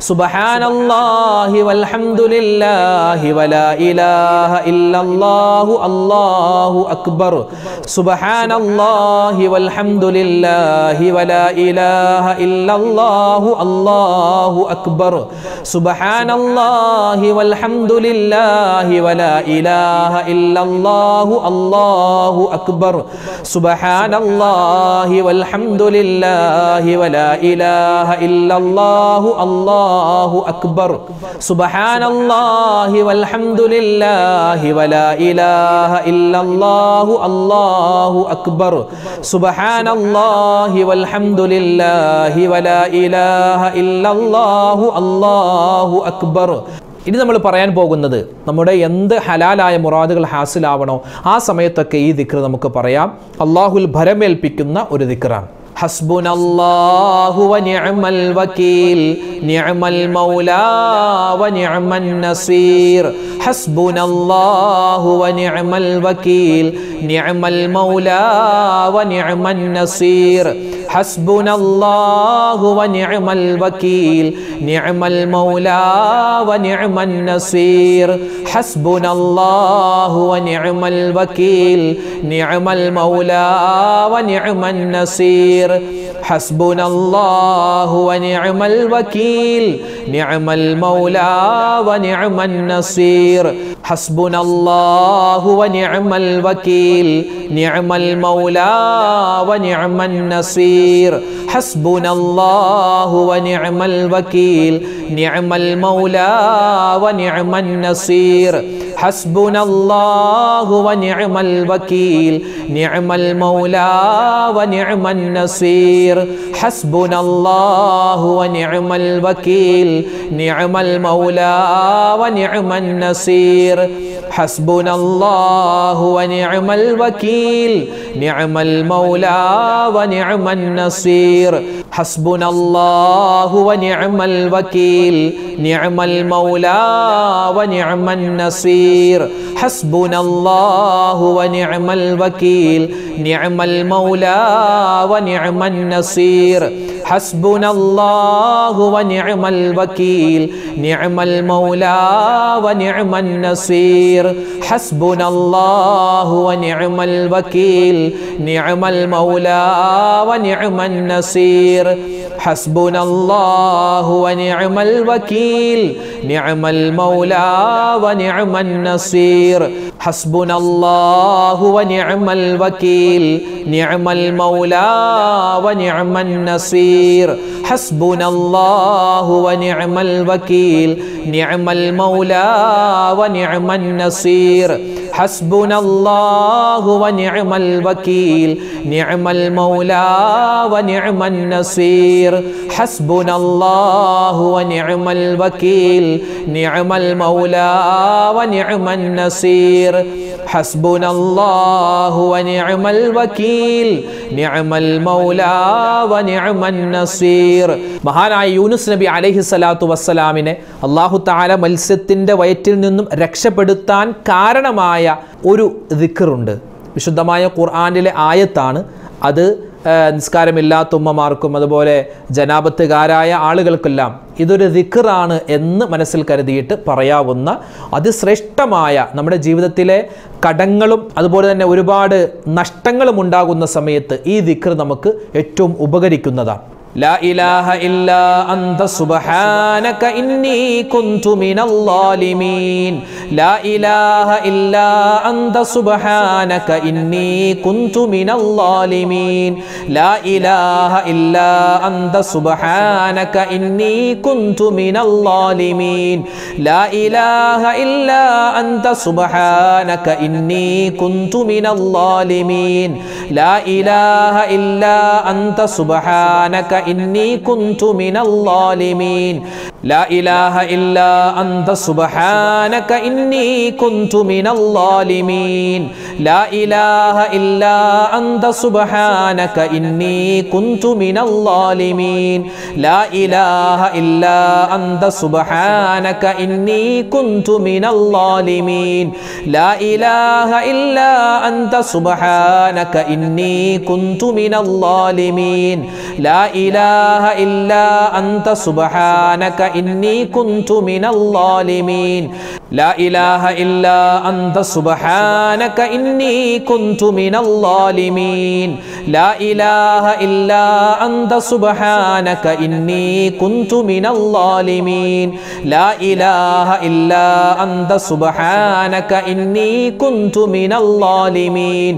[SPEAKER 1] സുബ്ഹാനല്ലാഹി വൽഹംദുലില്ലാഹി വലാ ഇലാഹ ഇല്ലല്ലാഹു അല്ലാഹു അക്ബർ സുബ്ഹാനല്ലാഹി വൽഹംദുലില്ലാഹി വലാ ഇലാഹ ഇല്ലല്ലാഹു അല്ലാഹു അക്ബർ സുബ്ഹാനല്ലാഹി വൽഹംദുലില്ലാഹി വലാ ഇലാഹ ഇല്ലല്ലാഹു അല്ലാഹു അക്ബർ സുബ്ഹാനല്ലാഹി വൽഹംദുലില്ലാഹി വലാ ഇലാഹ ഇല്ലല്ലാഹു അല്ലാഹു അക്ബർ സുബ്ഹാനല്ലാഹി വൽഹംദുലില്ലാഹി വലാ ഇലാഹ ഇല്ലല്ലാഹു അല്ലാഹു അക്ബർ സുബ്ഹാനല്ലാഹി വൽഹംദുലില്ലാഹി വലാ ഇലാഹ ഇല്ലല്ലാഹു അല്ലാഹു അക്ബർ. ഇനി നമ്മൾ പറയാൻ പോകുന്നത് നമ്മുടെ എന്ത് ഹലാലായ മുറാദുകൾ ഹാസിലാവണോ ആ സമയത്തൊക്കെ ഈ ദിക്ർ നമുക്ക് പറയാം. അള്ളാഹുൽ ഭരമേൽപ്പിക്കുന്ന ഒരു ദിക്റാണ്. ഹസ്ബുനല്ലാഹു വനിഅമൽ വകീൽ നിഅമൽ മൗലാ വനിഅമൻ നസീർ ഹസ്ബുനല്ലാഹു വനിഅമൽ വകീൽ നിഅമൽ മൗലാ വനിഅമൻ നസീർ ഹസ്ബുനല്ലാഹു വനിഅമൽ വകീൽ നിഅമൽ മൗലാ വനിഅമൻ നസീർ ഹസ്ബുനല്ലാഹു വനിഅമൽ വകീൽ നിഅമൽ മൗലാ വനിഅമൻ നസീർ ഹസ്ബുനല്ലാഹു വനിഅമൽ വകീൽ നിഅമൽ മൗലാ വനിഅമൻ നസീർ ഹസ്ബുനല്ലാഹു വനിഅമൽ വകീൽ നിഅമൽ മൗലാ വനിഅമൻ നസീർ ഹസ്ബുനല്ലാഹു വനിഅമൽ വകീൽ നിഅമൽ മൗലാ വനിഅമൻ നസീർ ഹസ്ബുനല്ലാഹു വനിഅമൽ വകീൽ നിഅമൽ മൗലാ വനിഅമൻ നസീർ ഹസ്ബുനല്ലാഹു വനിഅമൽ വകീൽ നിഅമൽ മൗലാ വനിഅമൻ നസീർ ഹസ്ബുനല്ലാഹു വനിഅമൽ വകീൽ നിഅമൽ മൗലാ വനിഅമൻ നസീർ ഹസ്ബുനല്ലാഹു വനിഅമൽ വകീൽ നിഅമൽ മൗലാ വനിഅമൻ നസീർ ഹസ്ബുനല്ലാഹു വനിഅമൽ വകീൽ നിഅമൽ മൗലാ വനിഅമൻ നസീർ ഹസ്ബുനല്ലാഹു വനിഅമൽ വകീൽ നിഅമൽ മൗലാ വനിഅമൻ നസീർ ഹസ്ബുനല്ലാഹു വനിഅമൽ വകീൽ നിഅമൽ മൗലാ വനിഅമൻ നസീർ ഹസ്ബുനല്ലാഹു വനിഅമൽ വകീൽ നിഅമൽ മൗലാ വനിഅമൻ നസീർ ഹസ്ബുനല്ലാഹു വനിഅമൽ വകീൽ നിഅമൽ മൗലാ വനിഅമൻ നസീർ ഹസ്ബുനല്ലാഹു വനിഅമൽ വകീൽ നിഅമൽ മൗലാ വനിഅമൻ നസീർ ഹസ്ബുനല്ലാഹു വനിഅമൽ വകീൽ നിഅമൽ മൗലാ വനിഅമൻ നസീർ ഹസ്ബുനല്ലാഹു വനിഅമൽ വകീൽ നിഅമൽ മൗലാ വനിഅമൻ നസീർ ഹസ്ബുനല്ലാഹു വനിഅമൽ വകീൽ നിഅമൽ മൗലാ വനിഅമൻ നസീർ. മഹാനായ യൂനുസ് നബി അലൈഹിസ്സലാത്തു വസ്സലാമിനെ അല്ലാഹു തആല മത്സ്യത്തിൻ്റെ വയറ്റിൽ നിന്നും രക്ഷപ്പെടുത്താൻ കാരണമായ ഒരു ദിക്റുണ്ട്. വിശുദ്ധമായ ഖുർആനിലെ ആയത്താണ് അത്. നിസ്കാരമില്ലാത്ത ഉമ്മമാർക്കും അതുപോലെ ജനാപത്തുകാരായ ആളുകൾക്കെല്ലാം ഇതൊരു ദിക്റാണ് എന്ന് മനസ്സിൽ കരുതിയിട്ട് പറയാവുന്ന അതിശ്രേഷ്ഠമായ, നമ്മുടെ ജീവിതത്തിലെ കടങ്ങളും അതുപോലെ തന്നെ ഒരുപാട് നഷ്ടങ്ങളും ഉണ്ടാകുന്ന സമയത്ത് ഈ ദിക്ർ നമുക്ക് ഏറ്റവും ഉപകരിക്കുന്നതാണ്. لا إله إلا أنت سبحانك إني كنت من الظالمين. لا إله إلا أنت سبحانك إني كنت من الظالمين. لا إله إلا أنت سبحانك إني كنت من الظالمين. لا إله إلا أنت سبحانك إني كنت من الظالمين. لا إله إلا أنت سبحانك إني كنت من الظالمين. لا إله إلا أنت سبحانك إني كنت من الظالمين. لا إله إلا أنت سبحانك إني كنت من الظالمين. لا إله إلا أنت سبحانك إني كنت من الظالمين. لا إله إلا أنت سبحانك إني كنت من الظالمين. لا إله إلا أنت سبحانك إني كنت من الظالمين. لا إله إلا أنت سبحانك إني كنت من الظالمين. لا إله إلا أنت سبحانك إني كنت من الظالمين. لا إله إلا أنت سبحانك إني كنت من الظالمين.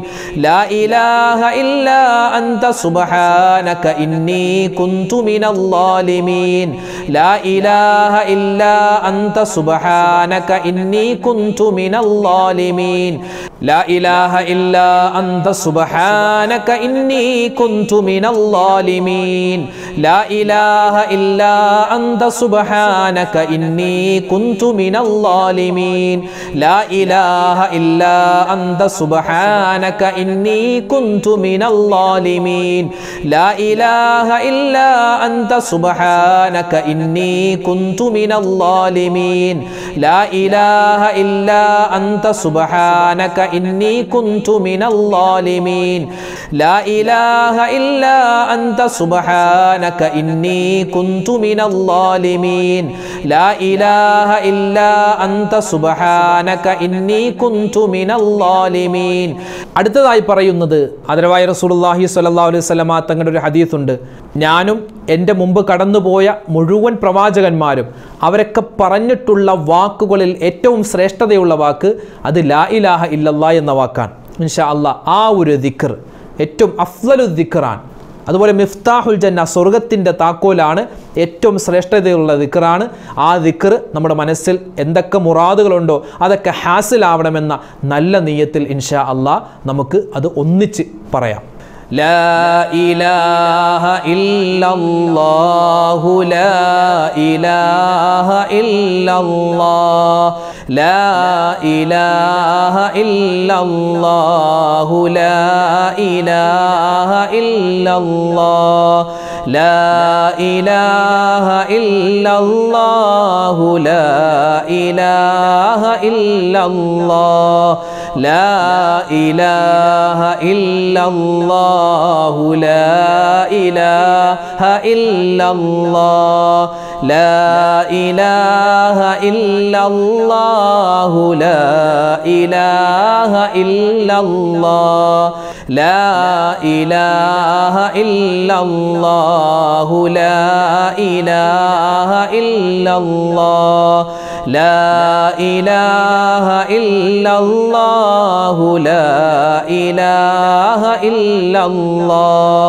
[SPEAKER 1] لا إله إلا أنت سبحانك إني كنت من الظالمين. لا إله إلا أنت سبحانك إني كنت من الظالمين. لا إله إلا أنت سبحانك إني كنت من الظالمين. لا إله إلا أنت سبحانك إني كنت من الظالمين. لا إله إلا أنت سبحانك إني كنت من الظالمين. لا إله إلا أنت سبحانك إني كنت من الظالمين. لا إله إلا أنت سبحانك إني كنت من الظالمين. لا إله إلا أنت سبحانك إني كنت من الظالمين. لا إله إلا أنت سبحانك إني كنت من الظالمين. അടുത്തതായി പറയുന്നത് ആദരവായ റസൂലുള്ളാഹി സ്വല്ലല്ലാഹു അലൈഹി വസല്ലമ തങ്ങളുടെ ഒരു ഹദീസുണ്ട്. ഞാനും എൻ്റെ മുമ്പ് കടന്നുപോയ മുഴുവൻ പ്രവാചകന്മാരും അവരൊക്കെ പറഞ്ഞിട്ടുള്ള വാക്കുകളിൽ ഏറ്റവും ശ്രേഷ്ഠതയുള്ള വാക്ക് അത് ലാ ഇലാഹ ഇല്ലല്ലാഹ് എന്ന വാക്കാണ്. ഇൻഷാ അല്ലാഹ് ആ ഒരു ദിക്ർ ഏറ്റവും അഫ്ളലു ദിക്റാണ്. അതുപോലെ മിഫ്താഹുൽ ജന്ന, സ്വർഗത്തിൻ്റെ താക്കോലാണ്, ഏറ്റവും ശ്രേഷ്ഠതയുള്ള ദിക്റാണ്. ആ ദിക്ർ നമ്മുടെ മനസ്സിൽ എന്തൊക്കെ മുറാദുകളുണ്ടോ അതൊക്കെ ഹാസിലാവണമെന്ന നല്ല നിയ്യത്തിൽ ഇൻഷാ അല്ലാഹ് നമുക്ക് അത് ഒന്നിച്ച് പറയാം. لا إله إلا الله. لا إله إلا الله. لا إله إلا الله. لا إله إلا الله. لا إله إلا الله. لا إله إلا الله. لا إله إلا الله. لا إله إلا الله. لا إله إلا الله. لا إله إلا الله. لا إله إلا الله. لا إله إلا الله. لا إله إلا الله. لا إله إلا الله.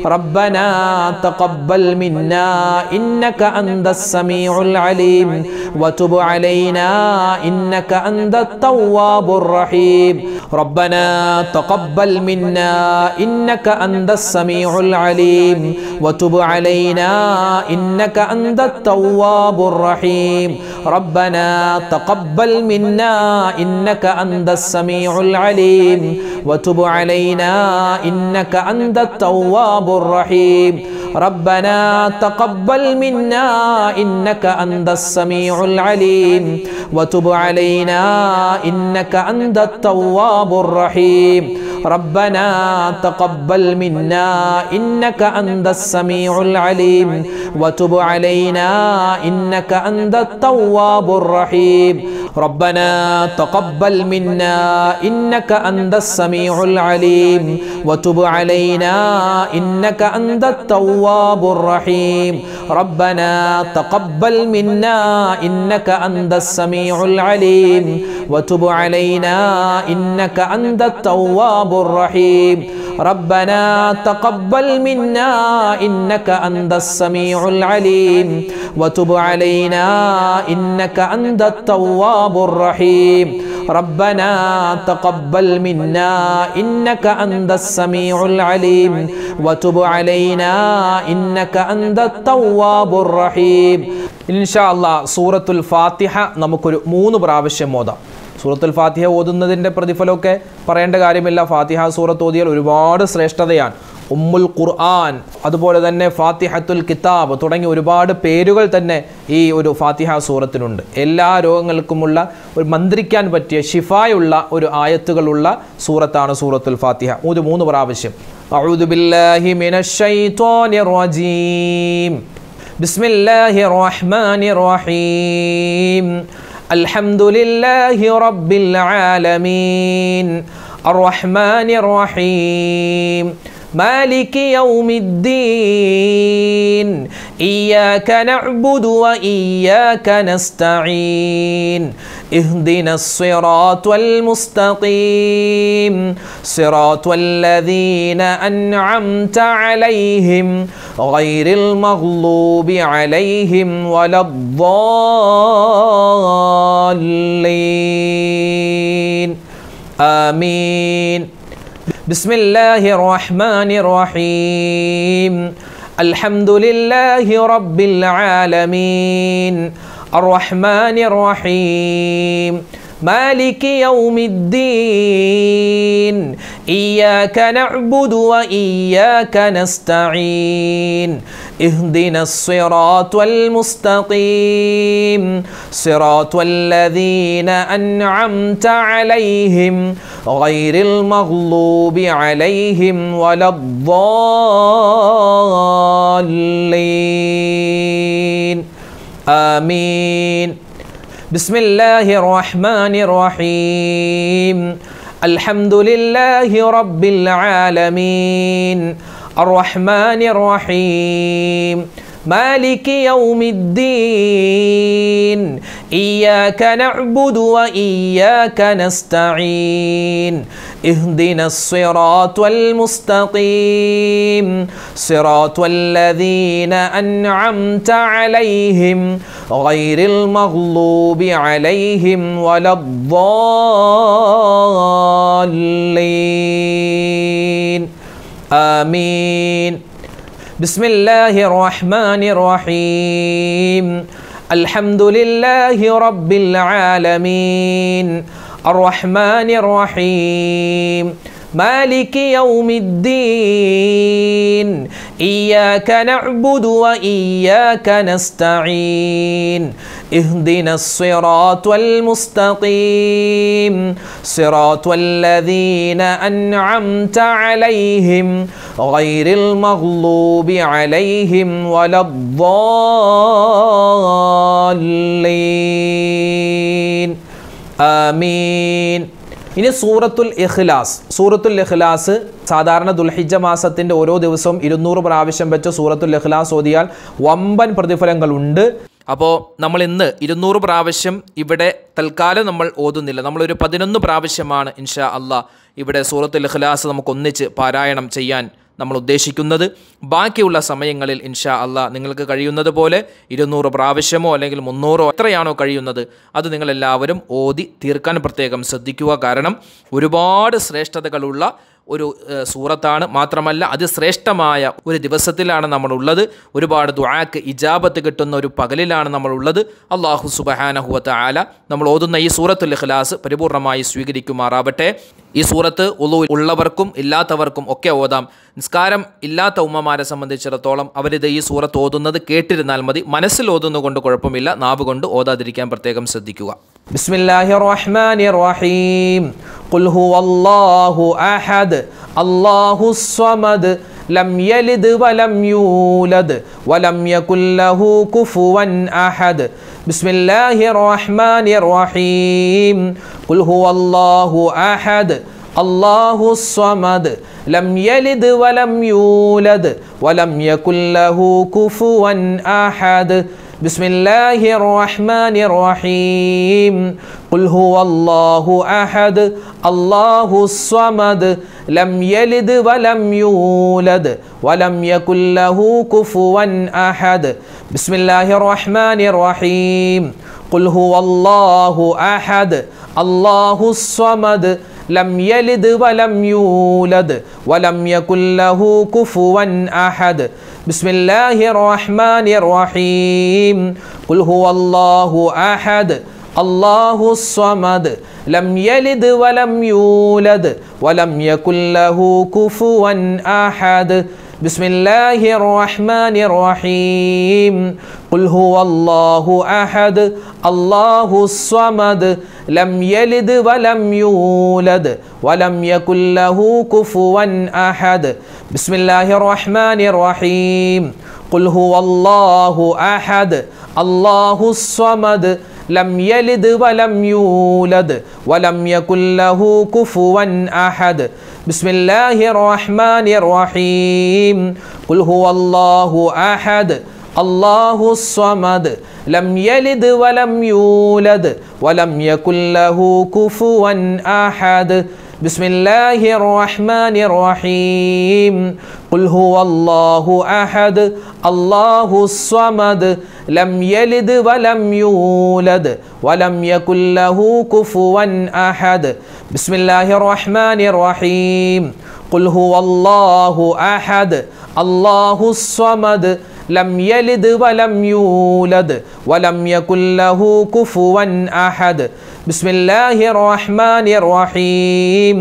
[SPEAKER 1] ربنا تقبل منا إنك أنت السميع العليم وتب علينا إنك أنت التواب الرحيم ربنا تقبل منا إنك أنت السميع العليم وتب علينا إنك أنت التواب الرحيم ربنا تقبل منا إنك أنت السميع العليم وتب علينا إنك أنت التواب الرحيم ربنا تقبل منا إنك أنت السميع العليم وتب علينا إنك أنت التواب الرحيم ربنا تقبل منا إنك أنت السميع العليم وتب علينا إنك أنت التواب الرحيم ربنا تقبل منا إنك أنت السميع العليم وتب علينا إنك أنت التواب الرحيم ربنا تقبل منا إنك أنت السميع العليم وتب علينا إنك أنت التواب الرحيم ربنا تقبل منا إنك أنت السميع العليم وتب علينا إنك أنت التواب الرحيم ربنا تقبل منا إنك أنت السميع العليم وتب علينا إنك أنت التواب الرحيم إن شاء الله سورة الفاتحة നമുക്കൊരു 3 പ്രാവശ്യം ഓതാം. സൂറത്തുൽ ഫാത്തിഹ ഓതുന്നതിൻ്റെ പ്രതിഫലമൊക്കെ പറയേണ്ട കാര്യമില്ല. ഫാത്തിഹ സൂറത്ത് ഓതിയാൽ ഒരുപാട് ശ്രേഷ്ഠതയാണ്. ഉമ്മുൽ ഖുർആൻ, അതുപോലെ തന്നെ ഫാത്തിഹത്തുൽ കിതാബ് തുടങ്ങിയ ഒരുപാട് പേരുകൾ തന്നെ ഈ ഒരു ഫാത്തിഹ സൂറത്തിനുണ്ട്. എല്ലാ രോഗങ്ങൾക്കുമുള്ള ഒരു മന്ത്രിക്കാൻ പറ്റിയ ഷിഫായുള്ള ഒരു ആയത്തുകളുള്ള സൂറത്താണ് സൂറത്തുൽ ഫാത്തിഹ. 3 പ്രാവശ്യം. അഊദു ബില്ലാഹി മിനശ് ശൈത്വാനിർ റജീം. ബിസ്മില്ലാഹിർ റഹ്മാനിർ റഹീം. അൽഹംദുലില്ലാഹി റബ്ബിൽ ആലമീൻ അർറഹ്മാനിർ റഹീം مالك يوم الدين إياك نعبد وإياك نستعين اهدنا الصراط المستقيم صراط الذين أنعمت عليهم غير المغضوب عليهم ولا الضالين آمين بسم الله الرحمن الرحيم الحمد لله رب العالمين الرحمن الرحيم مالك يوم الدين إياك نعبد وإياك نستعين اهدنا الصراط المستقيم صراط الذين أنعمت عليهم غير المغضوب عليهم ولا الضالين آمين بسم الله الرحمن الرحيم الحمد لله رب العالمين الرحمن الرحيم مالك يوم الدين إياك نعبد وإياك نستعين اهدنا الصراط المستقيم صراط الذين أنعمت عليهم غير المغضوب عليهم ولا الضالين آمين بسم الله الرحمن الرحيم الحمد لله رب العالمين الرحمن الرحيم مالك يوم الدين إياك نعبد وإياك نستعين اهدنا الصراط المستقيم صراط الذين أنعمت عليهم غير المغضوب عليهم ولا الضالين آمين ഇനി സൂറത്തുൽ ഇഖ്ലാസ്. സൂറത്തുൽ ഇഖ്ലാസ് സാധാരണ ദുൽഹിജ്ജ മാസത്തിൻ്റെ ഓരോ ദിവസവും 200 പ്രാവശ്യം വെച്ച് സൂറത്തുൽ ഇഖ്ലാസ് ഓതിയാൽ വമ്പൻ പ്രതിഫലങ്ങളുണ്ട്. അപ്പോൾ നമ്മൾ ഇന്ന് 200 പ്രാവശ്യം ഇവിടെ തൽക്കാലം നമ്മൾ ഓതുന്നില്ല. നമ്മളൊരു 11 പ്രാവശ്യമാണ് ഇൻഷാ അള്ളാഹ് ഇവിടെ സൂറത്തുൽ ഇഖ്ലാസ് നമുക്ക് ഒന്നിച്ച് പാരായണം ചെയ്യാൻ നമ്മൾ ഉദ്ദേശിക്കുന്നത്. ബാക്കിയുള്ള സമയങ്ങളിൽ ഇൻഷാ അള്ളാ നിങ്ങൾക്ക് കഴിയുന്നത് പോലെ 200 പ്രാവശ്യമോ അല്ലെങ്കിൽ 300 എത്രയാണോ കഴിയുന്നത് അത് നിങ്ങളെല്ലാവരും ഓതി തീർക്കാൻ പ്രത്യേകം ശ്രദ്ധിക്കുക. കാരണം ഒരുപാട് ശ്രേഷ്ഠതകളുള്ള ഒരു സൂറത്താണ്. മാത്രമല്ല അതിശ്രേഷ്ഠമായ ഒരു ദിവസത്തിലാണ് നമ്മളുള്ളത്. ഒരുപാട് ദുആക്ക് ഇജാബത്ത് കിട്ടുന്ന ഒരു പകലിലാണ് നമ്മളുള്ളത്. അല്ലാഹു സുബ്ഹാനഹു വ തആല നമ്മൾ ഓതുന്ന ഈ സൂറത്തുൽ ഇഖ്ലാസ് പരിപൂർണമായി സ്വീകരിക്കുമാറാവട്ടെ. ഈ സൂറത്ത് ഉളു ഉള്ളവർക്കും ഇല്ലാത്തവർക്കും ഒക്കെ ഓതാം. നിസ്കാരം ഇല്ലാത്ത ഉമ്മമാരെ സംബന്ധിച്ചിടത്തോളം അവരിത് ഈ സൂറത്ത് ഓതുന്നത് കേട്ടിരുന്നാൽ മതി. മനസ്സിൽ ഓതുന്നതുകൊണ്ട് കുഴപ്പമില്ല, നാവ് കൊണ്ട് ഓതാതിരിക്കാൻ പ്രത്യേകം ശ്രദ്ധിക്കുക. ബിസ്മില്ലാഹിർ റഹ്മാനിർ റഹീം. ഖുൽ ഹുവല്ലാഹു അഹദ് അല്ലാഹുസ് സ്വമദ് ലം യലിദ് വലം യൂലദ് വലം യകുൽ ലഹു കുഫുവൻ അഹദ്. ബിസ്മില്ലാഹിർ റഹ്മാനിർ റഹീം. ഖുൽ ഹുവല്ലാഹു അഹദ് അല്ലാഹുസ് സ്വമദ് ലം യലിദ് വലം യൂലദ് വലം യകുൽ ലഹു കുഫുവൻ അഹദ്. ബിസ്മില്ലാഹിർ റഹ്മാനിർ റഹീം. ഖുൽ ഹുവല്ലാഹു അഹദ് അല്ലാഹുസ് സ്വമദ് ലം യലിദ് വലം യൂലദ് വലം യകുൽ ലഹു കുഫുവൻ അഹദ്. ബിസ്മില്ലാഹിർ റഹ്മാനിർ റഹീം. ഖുൽ ഹുവല്ലാഹു അഹദ് അല്ലാഹുസ് സ്വമദ് ലം യലിദ് വലം യൂലദ് വലം യകുൽ ലഹു കുഫുവൻ അഹദ്. ബിസ്മില്ലാഹിർ റഹ്മാനിർ റഹീം. ഖുൽ ഹുവല്ലാഹു അഹദ് അല്ലാഹുസ് സ്വമദ് ലം യലിദ് വലം യൂലദ് വലം യകുൽ ലഹു കുഫുവൻ അഹദ്. ബിസ്മില്ലാഹിർ റഹ്മാനിർ റഹീം. ഖുൽ ഹുവല്ലാഹു അഹദ് അല്ലാഹുസ് സ്വമദ് ലം യലിദ് വലം യൂലദ് വലം യകുൽ ലഹു കുഫുവൻ അഹദ്. ബിസ്മില്ലാഹിർ റഹ്മാനിർ റഹീം. ഖുൽ ഹുവല്ലാഹു അഹദ് അല്ലാഹുസ് സ്വമദ് ലം യലിദ് വലം യൂലദ് വലം യകുൽ ലഹു കുഫുവൻ അഹദ്. ബിസ്മില്ലാഹിർ റഹ്മാനിർ റഹീം. ഖുൽ ഹുവല്ലാഹു അഹദ് അല്ലാഹുസ് സ്വമദ് ലം യലിദ് വലം യൂലദ് വലം യകുൽ ലഹു കുഫുവൻ അഹദ്. ബിസ്മില്ലാഹിർ റഹ്മാനിർ റഹീം. ഖുൽ ഹുവല്ലാഹു അഹദ് അല്ലാഹുസ് സ്വമദ് ലം യലിദ് വലം യൂലദ് വലം യകുൽ ലഹു കുഫുവൻ അഹദ്. ബിസ്മില്ലാഹിർ റഹ്മാനിർ റഹീം. ഖുൽ ഹുവല്ലാഹു അഹദ് അല്ലാഹുസ് സ്വമദ് ലം യലിദ് വലം യൂലദ് വലം യകുൽ ലഹു കുഫുവൻ അഹദ്. ബിസ്മില്ലാഹിർ റഹ്മാനിർ റഹീം.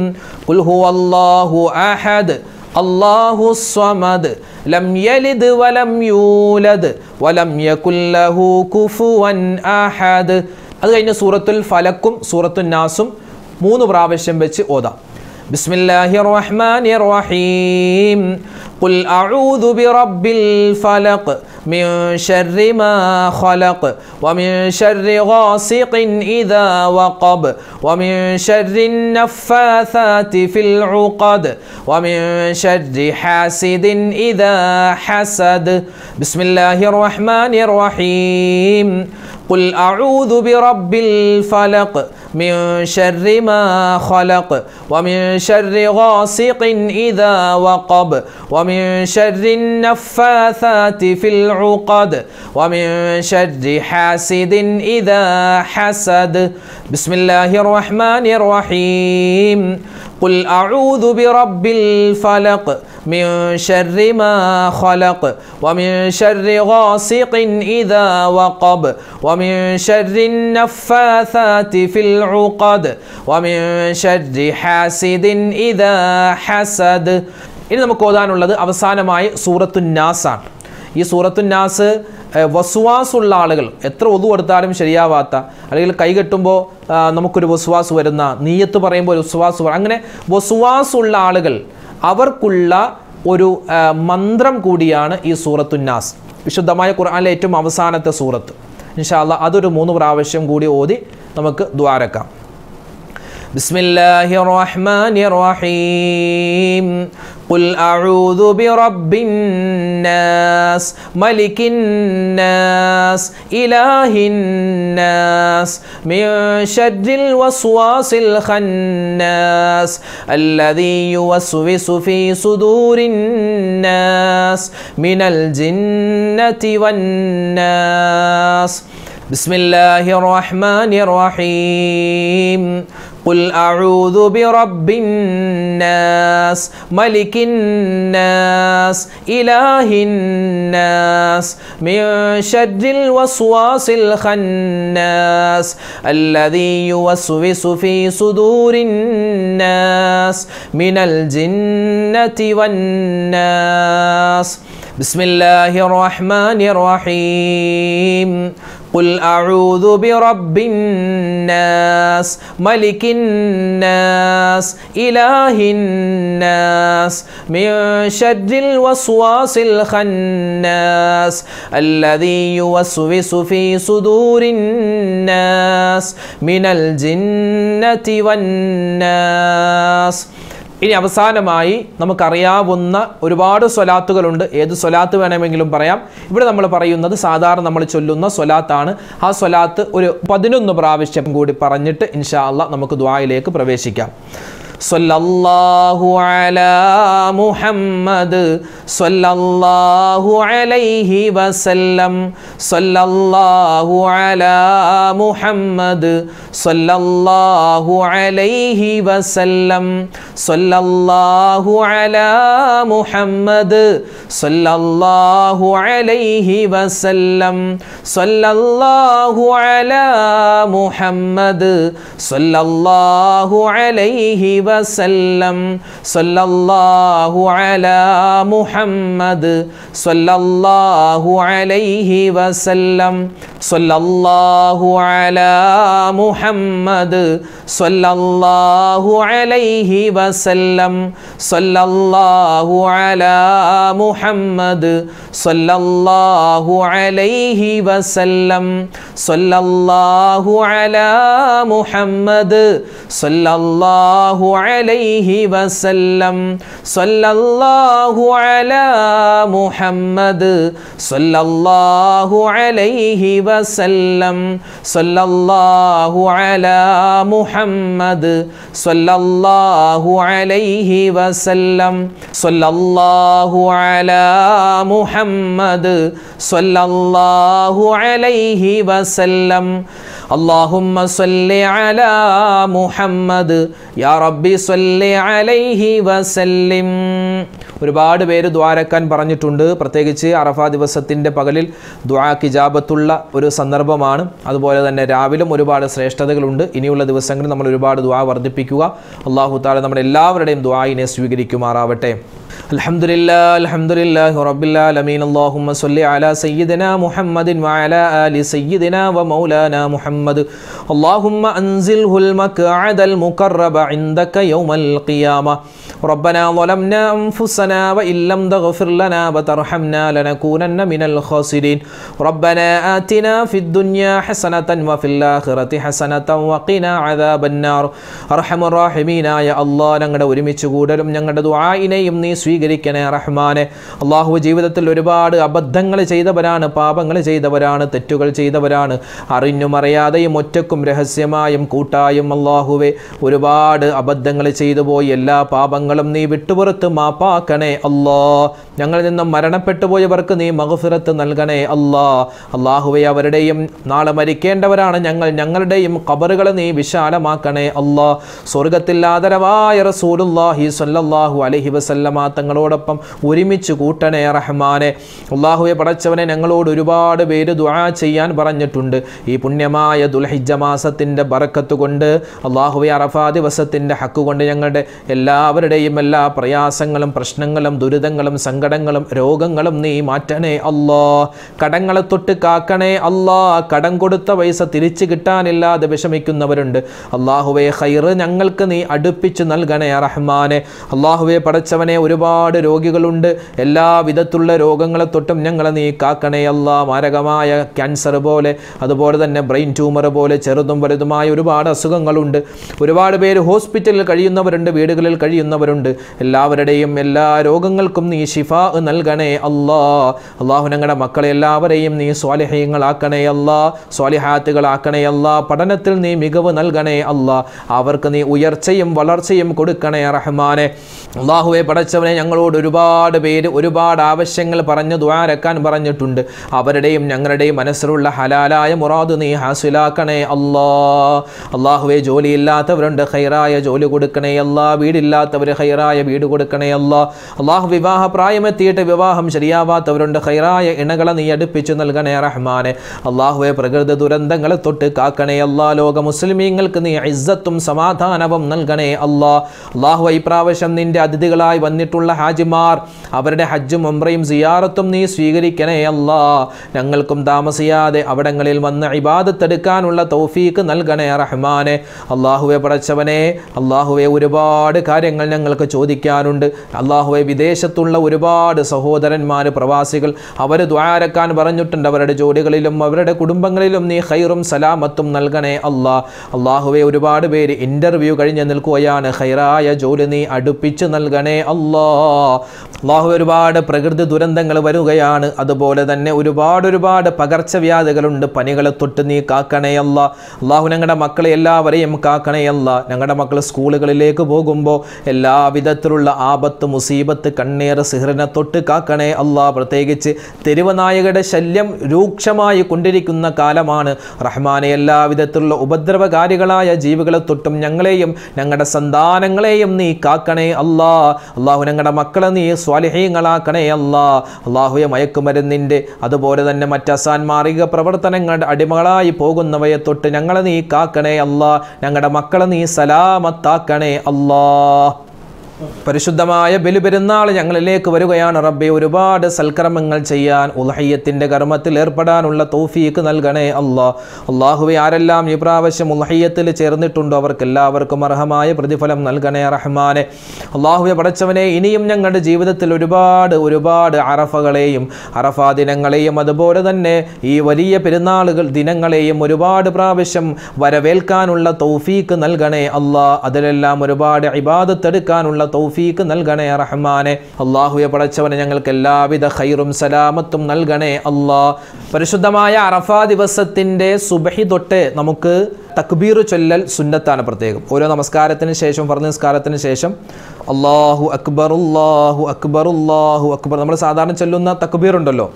[SPEAKER 1] ഖുൽ ഹുവല്ലാഹു അഹദ് അല്ലാഹുസ് സ്വമദ് ലം യലിദ് വലം യൂലദ് വലം യകുൽ ലഹു കുഫുവൻ അഹദ്. അത് കഴിഞ്ഞ് സൂറത്തുൽ ഫലക്കും സൂറത്തുൻ നാസും 3 പ്രാവശ്യം വെച്ച് ഓതാം. ബിസ്മില്ലാഹിർ റഹ്മാനിർ റഹീം. ഖുൽ അഊദു ബിറബ്ബിൽ ഫലഖ് മിൻ ശർരി മാ ഖലഖ് വമിൻ ശർരി ഗാസിഖിൻ ഇദാ വഖബ് വമിൻ ശർരി നഫ്ഫാഥാതി ഫിൽ ഉഖദ് വമിൻ ശർരി ഹാസിദിൻ ഇദാ ഹസദ്. ബിസ്മില്ലാഹിർ റഹ്മാനിർ റഹീം. ഖുൽ അഊദു ബിറബ്ബിൽ ഫലഖ് മിൻ ശർരി മാ ഖലഖ് വമിൻ ശർരി ഗാസിഖിൻ ഇദാ വഖബ് വമിൻ ശർരി നഫ്ഫാഥാതി ഫിൽ ഉഖദ് വമിൻ ശർരി ഹാസിദിൻ ഇദാ ഹസദ്. ബിസ്മില്ലാഹിർ റഹ്മാനിർ റഹീം. ഖുൽ അഊദു ബിറബ്ബിൽ ഫലഖ് മിൻ ശർരി മാ ഖലഖ് വമിൻ ശർരി ഗാസിഖിൻ ഇദാ വഖബ് വമിൻ ശർരി നഫ്ഫാഥാതി ഫിൽ ഉഖദ് വമിൻ ശർരി ഹാസിദിൻ ഇദാ ഹസദ്. ഇനി നമുക്ക് ഓതാനുള്ളത് അവസാനമായി സൂറത്തുൻ നാസാണ്. ഈ സൂറത്തുൻ നാസ് വസ്വാസുള്ള ആളുകൾ എത്ര ഒതു കൊടുത്താലും ശരിയാവാത്ത, അല്ലെങ്കിൽ കൈകെട്ടുമ്പോൾ നമുക്കൊരു വസ്വാസ് വരുന്ന, നീയത്ത് പറയുമ്പോൾ ഒരു വസ്വാസ്, അങ്ങനെ വസ്വാസുള്ള ആളുകൾ അവർക്കുള്ള ഒരു മന്ത്രം കൂടിയാണ് ഈ സൂറത്തുൻ നാസ്. വിശുദ്ധമായ ഖുർആനിലെ ഏറ്റവും അവസാനത്തെ സൂറത്ത്. ഇൻഷാ അല്ലാഹ് അതൊരു 3 പ്രാവശ്യം കൂടി ഓതി നമുക്ക് ദുആ രക്കാം. ബിസ്മില്ലാഹിർ റഹ്മാനിർ റഹീം ഖുൽ അഊദു ബിറബ്ബിൻ നാസ് മലിക്കിൻ നാസ് ഇലാഹിൻ നാസ് മിൻ ശർരിൽ വസ്വാസിൽ ഖന്നാസ് അല്ലദീ യുവസ്വിസു ഫീ സുദൂരിൻ നാസ് മിനൽ ജിന്നതി വന്നാസ് ബിസ്മില്ലാഹിർ റഹ്മാനിർ റഹീം ഖുൽ അഊദു ബിറബ്ബിൻ നാസ് മലിക്കിൻ നാസ് ഇലാഹിൻ നാസ് മിൻ ശർരിൽ വസ്വാസിൽ ഖന്നാസ് അല്ലദീ യുവസ്വിസു ഫീ സുദൂരിൻ നാസ് മിനൽ ജിന്നതി വന്നാസ് ബിസ്മില്ലാഹിർ റഹ്മാനിർ റഹീം ഖുൽ അഊദു ബിറബ്ബിൻ നാസ് മലിക്കിൻ നാസ് ഇലാഹിൻ നാസ് മിൻ ശർരിൽ വസ്വാസിൽ ഖന്നാസ് അല്ലദീ യുവസ്വിസു ഫീ സുദൂരിൻ നാസ് മിനൽ ജിന്നതി വന്നാസ്. ഇനി അവസാനമായി നമുക്കറിയാവുന്ന ഒരുപാട് സ്വലാത്തുകളുണ്ട്. ഏത് സ്വലാത്ത് വേണമെങ്കിലും പറയാം. ഇവിടെ നമ്മൾ പറയുന്നത് സാധാരണ നമ്മൾ ചൊല്ലുന്ന സ്വലാത്താണ്. ആ സ്വലാത്ത് ഒരു 11 പ്രാവശ്യം കൂടി പറഞ്ഞിട്ട് ഇൻഷാ അല്ലാഹ് നമുക്ക് ദുആയിലേക്ക് പ്രവേശിക്കാം. സ്വല്ലല്ലാഹു അലാ മുഹമ്മദ് സ്വല്ലല്ലാഹു അലൈഹി വസല്ലം സ്വല്ലല്ലാഹു അലാ മുഹമ്മദ് സ്വല്ലല്ലാഹു അലൈഹി വസല്ലം സ്വല്ലല്ലാഹു അലാ മുഹമ്മദ് സ്വല്ലല്ലാഹു അലൈഹി വസല്ലം സ്വല്ലല്ലാഹു അലാ മുഹമ്മദ് സ്വല്ലല്ലാഹു അലൈഹി വസല്ലം സ്വല്ലല്ലാഹു അലാ മുഹമ്മദ് സ്വല്ലല്ലാഹു അലൈഹി വസല്ലം സ്വല്ലല്ലാഹു അലാ മുഹമ്മദ് സ്വല്ലല്ലാഹു അലൈഹി വസല്ലം സ്വല്ലല്ലാഹു അലാ മുഹമ്മദ് സ്വല്ലല്ലാഹു അലൈഹി വസല്ലം സ്വല്ലല്ലാഹു അലാ മുഹമ്മദ് സ്വല്ലല്ലാഹു അലൈഹി വസല്ലം സ്വല്ലല്ലാഹു അലാ മുഹമ്മദ് സ്വല്ലല്ലാഹു അലൈഹി വസല്ലം സ്വല്ലല്ലാഹു അലാ മുഹമ്മദ് സ്വല്ലല്ലാഹു അലൈഹി വസല്ലം സ്വല്ലല്ലാഹു അലാ മുഹമ്മദ് സ്വല്ലല്ലാഹു അലൈഹി വസല്ലം اللهم صل على محمد يا ربي صل عليه وسلم. ഒരുപാട് പേര് ദുആരക്കാൻ പറഞ്ഞിട്ടുണ്ട്. പ്രത്യേകിച്ച് അറഫാ ദിവസത്തിൻ്റെ പകലിൽ ദുആക്ക് ഇജാബത്തുള്ള ഒരു സന്ദർഭമാണ്. അതുപോലെ തന്നെ രാവിലും ഒരുപാട് ശ്രേഷ്ഠതകളുണ്ട്. ഇനിയുള്ള ദിവസങ്ങളിൽ നമ്മൾ ഒരുപാട് ദുആ വർദ്ധിപ്പിക്കുക. അല്ലാഹു തആല നമ്മുടെ എല്ലാവരുടെയും ദുആയിനെ സ്വീകരിക്കുമാറാവട്ടെ. അൽഹംദുലില്ലാഹി റബ്ബിൽ ആലമീൻ. അല്ലാഹുമ്മ സ്വല്ലി അലാ സയ്യിദിനാ മുഹമ്മദിൻ വഅലാ ആലി സയ്യിദിനാ വമൗലാനാ മുഹമ്മദ്. അല്ലാഹുമ്മ അൻസിൽഹുൽ മഖ്അദൽ മുഖറബ ഇൻദക യൗമൽ ഖിയാമ. ربنا ظلمنا أنفسنا وإن لم تغفر لنا وترحمنا لنكونن من الخاسرين. ربنا آتنا في الدنيا حسنة وفي الآخرة حسنة وقنا عذاب النار. أرحم الراحمين يا الله ഞങ്ങളുടെ ഒരുമിച്ച് കൂടലും ഞങ്ങളുടെ ദുആയിനെയും നീ സ്വീകരിക്കണേ റഹ്മാനെ. അല്ലാഹു ജീവിതത്തിൽ ഒരുപാട് അബദ്ധങ്ങൾ ചെയ്തവരാണ്, പാപങ്ങൾ ചെയ്തവരാണ്, തെറ്റുകൾ ചെയ്തവരാണ്. അറിഞ്ഞും അറിയാതെയും ഒറ്റക്കും രഹസ്യമായും കൂട്ടായും അല്ലാഹുവേ ഒരുപാട് അബദ്ധങ്ങൾ ചെയ്തു പോയി. എല്ലാ പാപങ്ങളും നീ വിട്ടുപുറത്ത് മാപ്പാക്കണേ അല്ലാ. ഞങ്ങളിൽ നിന്നും മരണപ്പെട്ടു പോയവർക്ക് നീ മഗ്ഫിറത്ത് നൽകണേ അല്ലാ. അല്ലാഹുവേ അവരുടെയും നാളെ മരിക്കേണ്ടവരാണ് ഞങ്ങളുടെയും ഖബറുകൾ നീ വിശാലമാക്കണേ അല്ലാ. സ്വർഗ്ഗത്തിൽ ആദരവായ റസൂലുള്ളാഹി സ്വല്ലല്ലാഹു അലൈഹി വസല്ലമ തങ്ങളോടൊപ്പം ഒരുമിച്ച് കൂട്ടണേ റഹ്മാനെ. അല്ലാഹുവേ പടച്ചവനെ, ഞങ്ങളോട് ഒരുപാട് പേര് ദുആ ചെയ്യാൻ പറഞ്ഞിട്ടുണ്ട്. ഈ പുണ്യമായ ദുൽഹിജ്ജ മാസത്തിൻ്റെ ബറക്കത്ത് കൊണ്ട് അല്ലാഹുവേ അറഫാ ദിവസത്തിൻ്റെ ഹക്ക് കൊണ്ട് ഞങ്ങളുടെ എല്ലാവരുടെയും എല്ലാ പ്രയാസങ്ങളും പ്രശ്നങ്ങളും ദുരിതങ്ങളും സങ്കടങ്ങളും രോഗങ്ങളും നീ മാറ്റണേ അല്ലാ. കടങ്ങളെ തൊട്ട് കാക്കണേ അല്ലാ, കടം കൊടുത്ത പൈസ തിരിച്ചു കിട്ടാനില്ലാതെ വിഷമിക്കുന്നവരുണ്ട്. അല്ലാഹുവേ ഖൈറ് ഞങ്ങൾക്ക് നീ അടുപ്പിച്ച് നൽകണേ റഹ്മാനെ. അല്ലാഹുവേ പടച്ചവനെ, ഒരുപാട് രോഗികളുണ്ട്. എല്ലാ വിധത്തിലുള്ള രോഗങ്ങളെ തൊട്ടും ഞങ്ങളെ നീ കാക്കണേ അല്ലാ. മാരകമായ ക്യാൻസർ പോലെ, അതുപോലെ തന്നെ ബ്രെയിൻ ട്യൂമർ പോലെ ചെറുതും വലുതുമായ ഒരുപാട് അസുഖങ്ങളുണ്ട്. ഒരുപാട് പേര് ഹോസ്പിറ്റലിൽ കഴിയുന്നവരുണ്ട്, വീടുകളിൽ കഴിയുന്നവരുണ്ട്. എല്ലാവരുടെയും എല്ലാ രോഗങ്ങൾക്കും നീ ശിഫാ നൽകണേ അല്ലാ. അല്ലാഹു ഞങ്ങളുടെ മക്കളെ എല്ലാവരെയും നീ സ്വാലിഹീങ്ങളാക്കണേ അല്ലാ, സ്വാലിഹാത്തുകളാക്കണേ അല്ലാ. പഠനത്തിൽ നീ മികവ് നൽകണേ അല്ലാ. അവർക്ക് നീ ഉയർച്ചയും വളർച്ചയും കൊടുക്കണേ റഹ്മാനെ. അല്ലാഹുവേ പടച്ചവനെ, ഞങ്ങളോട് ഒരുപാട് പേര് ഒരുപാട് ആവശ്യങ്ങൾ പറഞ്ഞു ദുആരക്കാൻ പറഞ്ഞിട്ടുണ്ട്. അവരുടെയും ഞങ്ങളുടെയും മനസ്സിലുള്ള ഹലാലായ മുറാദ് നീ ഹാസിലാക്കണേ അല്ലാ. അല്ലാഹുവേ ജോലിയില്ലാത്തവരുണ്ട്, ഖൈറായ ജോലി കൊടുക്കണേ അല്ലാ. വീടില്ലാത്തവർ ഖൈറായ വീട് കൊടുക്കണേ അല്ലാ. അല്ലാഹു വിവാഹ പ്രായമെത്തിയിട്ട് വിവാഹം ശരിയാവാത്തവരുണ്ട്, ഖൈറായ ഇണകളെ നീ അടുപ്പിച്ചു നൽകണേ റഹ്മാനെ. അല്ലാഹുവേ പ്രകൃതി ദുരന്തങ്ങളെ തൊട്ട് കാക്കണേ അല്ലാ. ലോക മുസ്ലിമീങ്ങൾക്ക് നീ ഇസ്സത്തും സമാധാനവും നൽകണേ അല്ലാ. അല്ലാഹു ഈ പ്രാവശ്യം നിന്റെ അതിഥികളായി വന്നിട്ടുള്ള ഹാജിമാർ, അവരുടെ ഹജ്ജും ഉംറയും സിയാറത്തും നീ സ്വീകരിക്കണേ അല്ലാ. ഞങ്ങൾക്കും താമസിയാതെ അവിടങ്ങളിൽ വന്ന് ഇബാദത്ത് എടുക്കാനുള്ള തൗഫീക്ക് നൽകണേ റഹ്മാനെ. അല്ലാഹുവേ പടച്ചവനെ, അല്ലാഹുവേ ഒരുപാട് കാര്യങ്ങൾ ഞങ്ങൾക്ക് ചോദിക്കാനുണ്ട്. അല്ലാഹുവേ വിദേശത്തുള്ള ഒരുപാട് സഹോദരന്മാർ, പ്രവാസികൾ, അവർ ദുആരക്കാൻ പറഞ്ഞിട്ടുണ്ട്. അവരുടെ ജോലികളിലും അവരുടെ കുടുംബങ്ങളിലും നീ ഖൈറും സലാമത്തും നൽകണേ അല്ലാ. അല്ലാഹുവേ ഒരുപാട് പേര് ഇന്റർവ്യൂ കഴിഞ്ഞ് നിൽക്കുകയാണ്, ഖൈറായ ജോലി നീ അടുപ്പിച്ച് നൽകണേ അല്ലാ. അല്ലാഹു ഒരുപാട് പ്രകൃതി ദുരന്തങ്ങൾ വരികയാണ്, അതുപോലെ തന്നെ ഒരുപാട് പകർച്ചവ്യാധികളുണ്ട്. പനികളെ തൊട്ട് നീ കാക്കണേ അല്ലാ. അല്ലാഹു ഞങ്ങളുടെ മക്കളെ എല്ലാവരെയും കാക്കണേ അല്ലാ. ഞങ്ങളുടെ മക്കൾ സ്കൂളുകളിലേക്ക് പോകുമ്പോൾ എല്ലാ വിധത്തിലുള്ള ആപത്ത്, മുസീബത്ത്, കണ്ണീർ, സിഹ്റിനെ തൊട്ട് കാക്കണേ അല്ലാ. പ്രത്യേകിച്ച് തെരുവ് നായകയുടെ ശല്യം രൂക്ഷമായി കൊണ്ടിരിക്കുന്ന കാലമാണ് റഹ്മാനെ. എല്ലാ വിധത്തിലുള്ള ഉപദ്രവകാരികളായ ജീവികളെ തൊട്ടും ഞങ്ങളെയും ഞങ്ങളുടെ സന്താനങ്ങളെയും നീ കാക്കണേ അല്ലാ. അല്ലാഹു ഞങ്ങളുടെ മക്കളെ നീ സ്വാലിഹീങ്ങളാക്കണേ അല്ലാ. അല്ലാഹുവേ മയക്കുമരുന്നിൻ്റെ അതുപോലെ തന്നെ മറ്റ് അസാൻമാർഗിക പ്രവർത്തനങ്ങളുടെ അടിമകളായി പോകുന്നവയെ തൊട്ട് ഞങ്ങളെ നീ കാക്കണേ അല്ലാ. ഞങ്ങളുടെ മക്കളെ നീ സലാമത്താക്കണേ അല്ലാ. പരിശുദ്ധമായ ബലിപെരുന്നാൾ ഞങ്ങളിലേക്ക് വരികയാണ് റബ്ബേ. ഒരുപാട് സൽക്കർമ്മങ്ങൾ ചെയ്യാൻ, ഉൽഹിയ്യത്തിൻ്റെ കർമ്മത്തിൽ ഏർപ്പെടാനുള്ള തൗഫീക്ക് നൽകണേ അല്ലാ. അല്ലാഹുവേ ആരെല്ലാം ഈ പ്രാവശ്യം ഉൽഹിയ്യത്തിൽ ചേർന്നിട്ടുണ്ടോ അവർക്കെല്ലാവർക്കും അർഹമായ പ്രതിഫലം നൽകണേ റഹ്മാനെ. അല്ലാഹുവേ പടച്ചവനെ, ഇനിയും ഞങ്ങളുടെ ജീവിതത്തിൽ ഒരുപാട് അറഫകളെയും അറഫാ ദിനങ്ങളെയും അതുപോലെ തന്നെ ഈ വലിയ പെരുന്നാളുകൾ ദിനങ്ങളെയും ഒരുപാട് പ്രാവശ്യം വരവേൽക്കാനുള്ള തൗഫീക്ക് നൽകണേ അല്ലാ. അതിലെല്ലാം ഒരുപാട് ഇബാദത്ത് എടുക്കാനുള്ള തൗഫീക്ക് നൽകണേ റഹ്മാനെ. അല്ലാഹുവേ പടച്ചവനെ, ഞങ്ങൾക്ക് എല്ലാവിധ ഖൈറും സലാമത്തും നൽകണേ അല്ലാ. പരിശുദ്ധമായ അറഫാ ദിവസത്തിൻ്റെ സുബഹി തൊട്ട് നമുക്ക് തക്ബീർ ചൊല്ലൽ സുന്നത്താണ്. പ്രത്യേകം ഓരോ നമസ്കാരത്തിന് ശേഷം, ഫർദ് നിസ്കാരത്തിന് ശേഷം അല്ലാഹു അക്ബർ അല്ലാഹു അക്ബർ അല്ലാഹു അക്ബർ നമ്മൾ സാധാരണ ചൊല്ലുന്ന തക്ബീർ ഉണ്ടല്ലോ,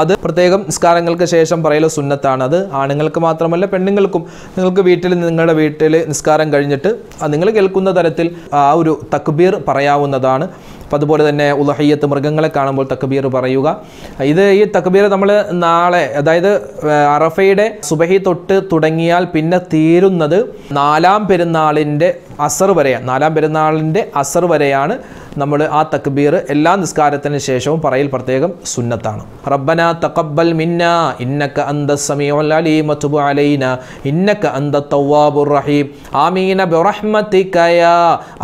[SPEAKER 1] അത് പ്രത്യേകം നിസ്കാരങ്ങൾക്ക് ശേഷം പറയൽ സുന്നത്താണ്. അത് ആണുങ്ങൾക്ക് മാത്രമല്ല പെണ്ണുങ്ങൾക്കും. നിങ്ങൾക്ക് നിങ്ങളുടെ വീട്ടിൽ നിസ്കാരം കഴിഞ്ഞിട്ട് നിങ്ങൾ കേൾക്കുന്ന തരത്തിൽ ആ ഒരു തക്ബീർ പറയാവുന്നതാണ്. അപ്പോൾ അതുപോലെ തന്നെ ഉൽഹിയ്യത്ത് മൃഗങ്ങളെ കാണുമ്പോൾ തക്ബീർ പറയുക. ഈ തക്ബീർ നമ്മൾ നാളെ, അതായത് അറഫയുടെ സുബഹി തൊട്ട് തുടങ്ങിയാൽ പിന്നെ തീരുന്നത് നാലാം പെരുന്നാളിൻ്റെ അസർ വരെയാണ് നമ്മൾ ആ തക്ബീർ എല്ലാ നിസ്കാരത്തിന് ശേഷവും പറയൽ പ്രത്യേകം സുന്നത്താണ്. റബ്ബന തഖബ്ബൽ മിന്നാ ഇന്നക അന്തസ് സമീഉൽ അലീം വതുബ് അലൈനാ ഇന്നക അന്തത് തവ്വാബുർ റഹീം ആമീൻ ബിറഹ്മതിക യാ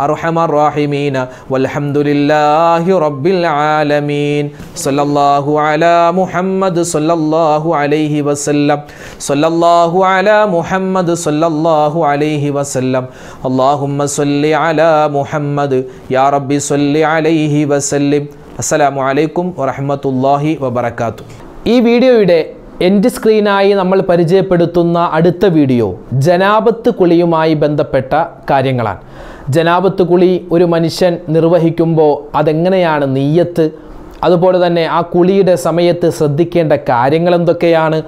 [SPEAKER 1] അർഹമർ റഹീമീൻ വൽഹംദുലില്ലാഹി റബ്ബിൽ ആലമീൻ. സല്ലല്ലാഹു അലാ മുഹമ്മദ് സല്ലല്ലാഹു അലൈഹി വസല്ലം. സല്ലല്ലാഹു അലാ മുഹമ്മദ് സല്ലല്ലാഹു അലൈഹി വസല്ലം. അല്ലാഹുമ്മ സല്ലി അലാ മുഹമ്മദ് യാ റബ്ബി സല്ലി അലൈഹി വസല്ലം. അസ്സലാമു അലൈക്കും വറഹ്മത്തുള്ളാഹി വബറകാതുഹു. ഈ വീഡിയോയുടെ എൻഡ് സ്ക്രീനായി നമ്മൾ പരിചയപ്പെടുത്തുന്ന അടുത്ത വീഡിയോ ജനാബത്ത് കുളിയുമായി ബന്ധപ്പെട്ട കാര്യങ്ങളാണ്. ജനാബത്ത് കുളി ഒരു മനുഷ്യൻ നിർവഹിക്കുമ്പോൾ അതെങ്ങനെയാണ് നിയ്യത്ത്, അതുപോലെ തന്നെ ആ കുളിയുടെ സമയത്ത് ശ്രദ്ധിക്കേണ്ട കാര്യങ്ങൾ എന്തൊക്കെയാണ്,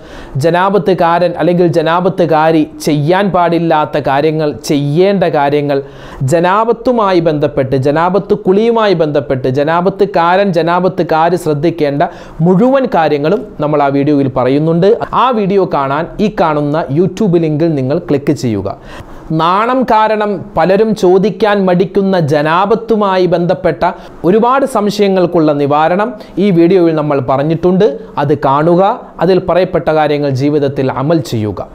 [SPEAKER 1] ജനാബത്തുകാരൻ അല്ലെങ്കിൽ ജനാബത്തുകാരി ചെയ്യാൻ പാടില്ലാത്ത കാര്യങ്ങൾ, ചെയ്യേണ്ട കാര്യങ്ങൾ, ജനാബത്തുമായി ബന്ധപ്പെട്ട്, ജനാബത്ത് കുളിയുമായി ബന്ധപ്പെട്ട് ജനാബത്തുകാരി ശ്രദ്ധിക്കേണ്ട മുഴുവൻ കാര്യങ്ങളും നമ്മൾ ആ വീഡിയോയിൽ പറയുന്നുണ്ട്. ആ വീഡിയോ കാണാൻ ഈ കാണുന്ന യൂട്യൂബ് ലിങ്കിൽ നിങ്ങൾ ക്ലിക്ക് ചെയ്യുക. നാണം കാരണം പലരും ചോദിക്കാൻ മടിക്കുന്ന ജനാബത്തുമായി ബന്ധപ്പെട്ട ഒരുപാട് സംശയങ്ങൾക്കുള്ള നിവാരണം ഈ വീഡിയോയിൽ നമ്മൾ പറഞ്ഞിട്ടുണ്ട്. അത് കാണുക, അതിൽ പറയപ്പെട്ട കാര്യങ്ങൾ ജീവിതത്തിൽ അമൽ ചെയ്യുക.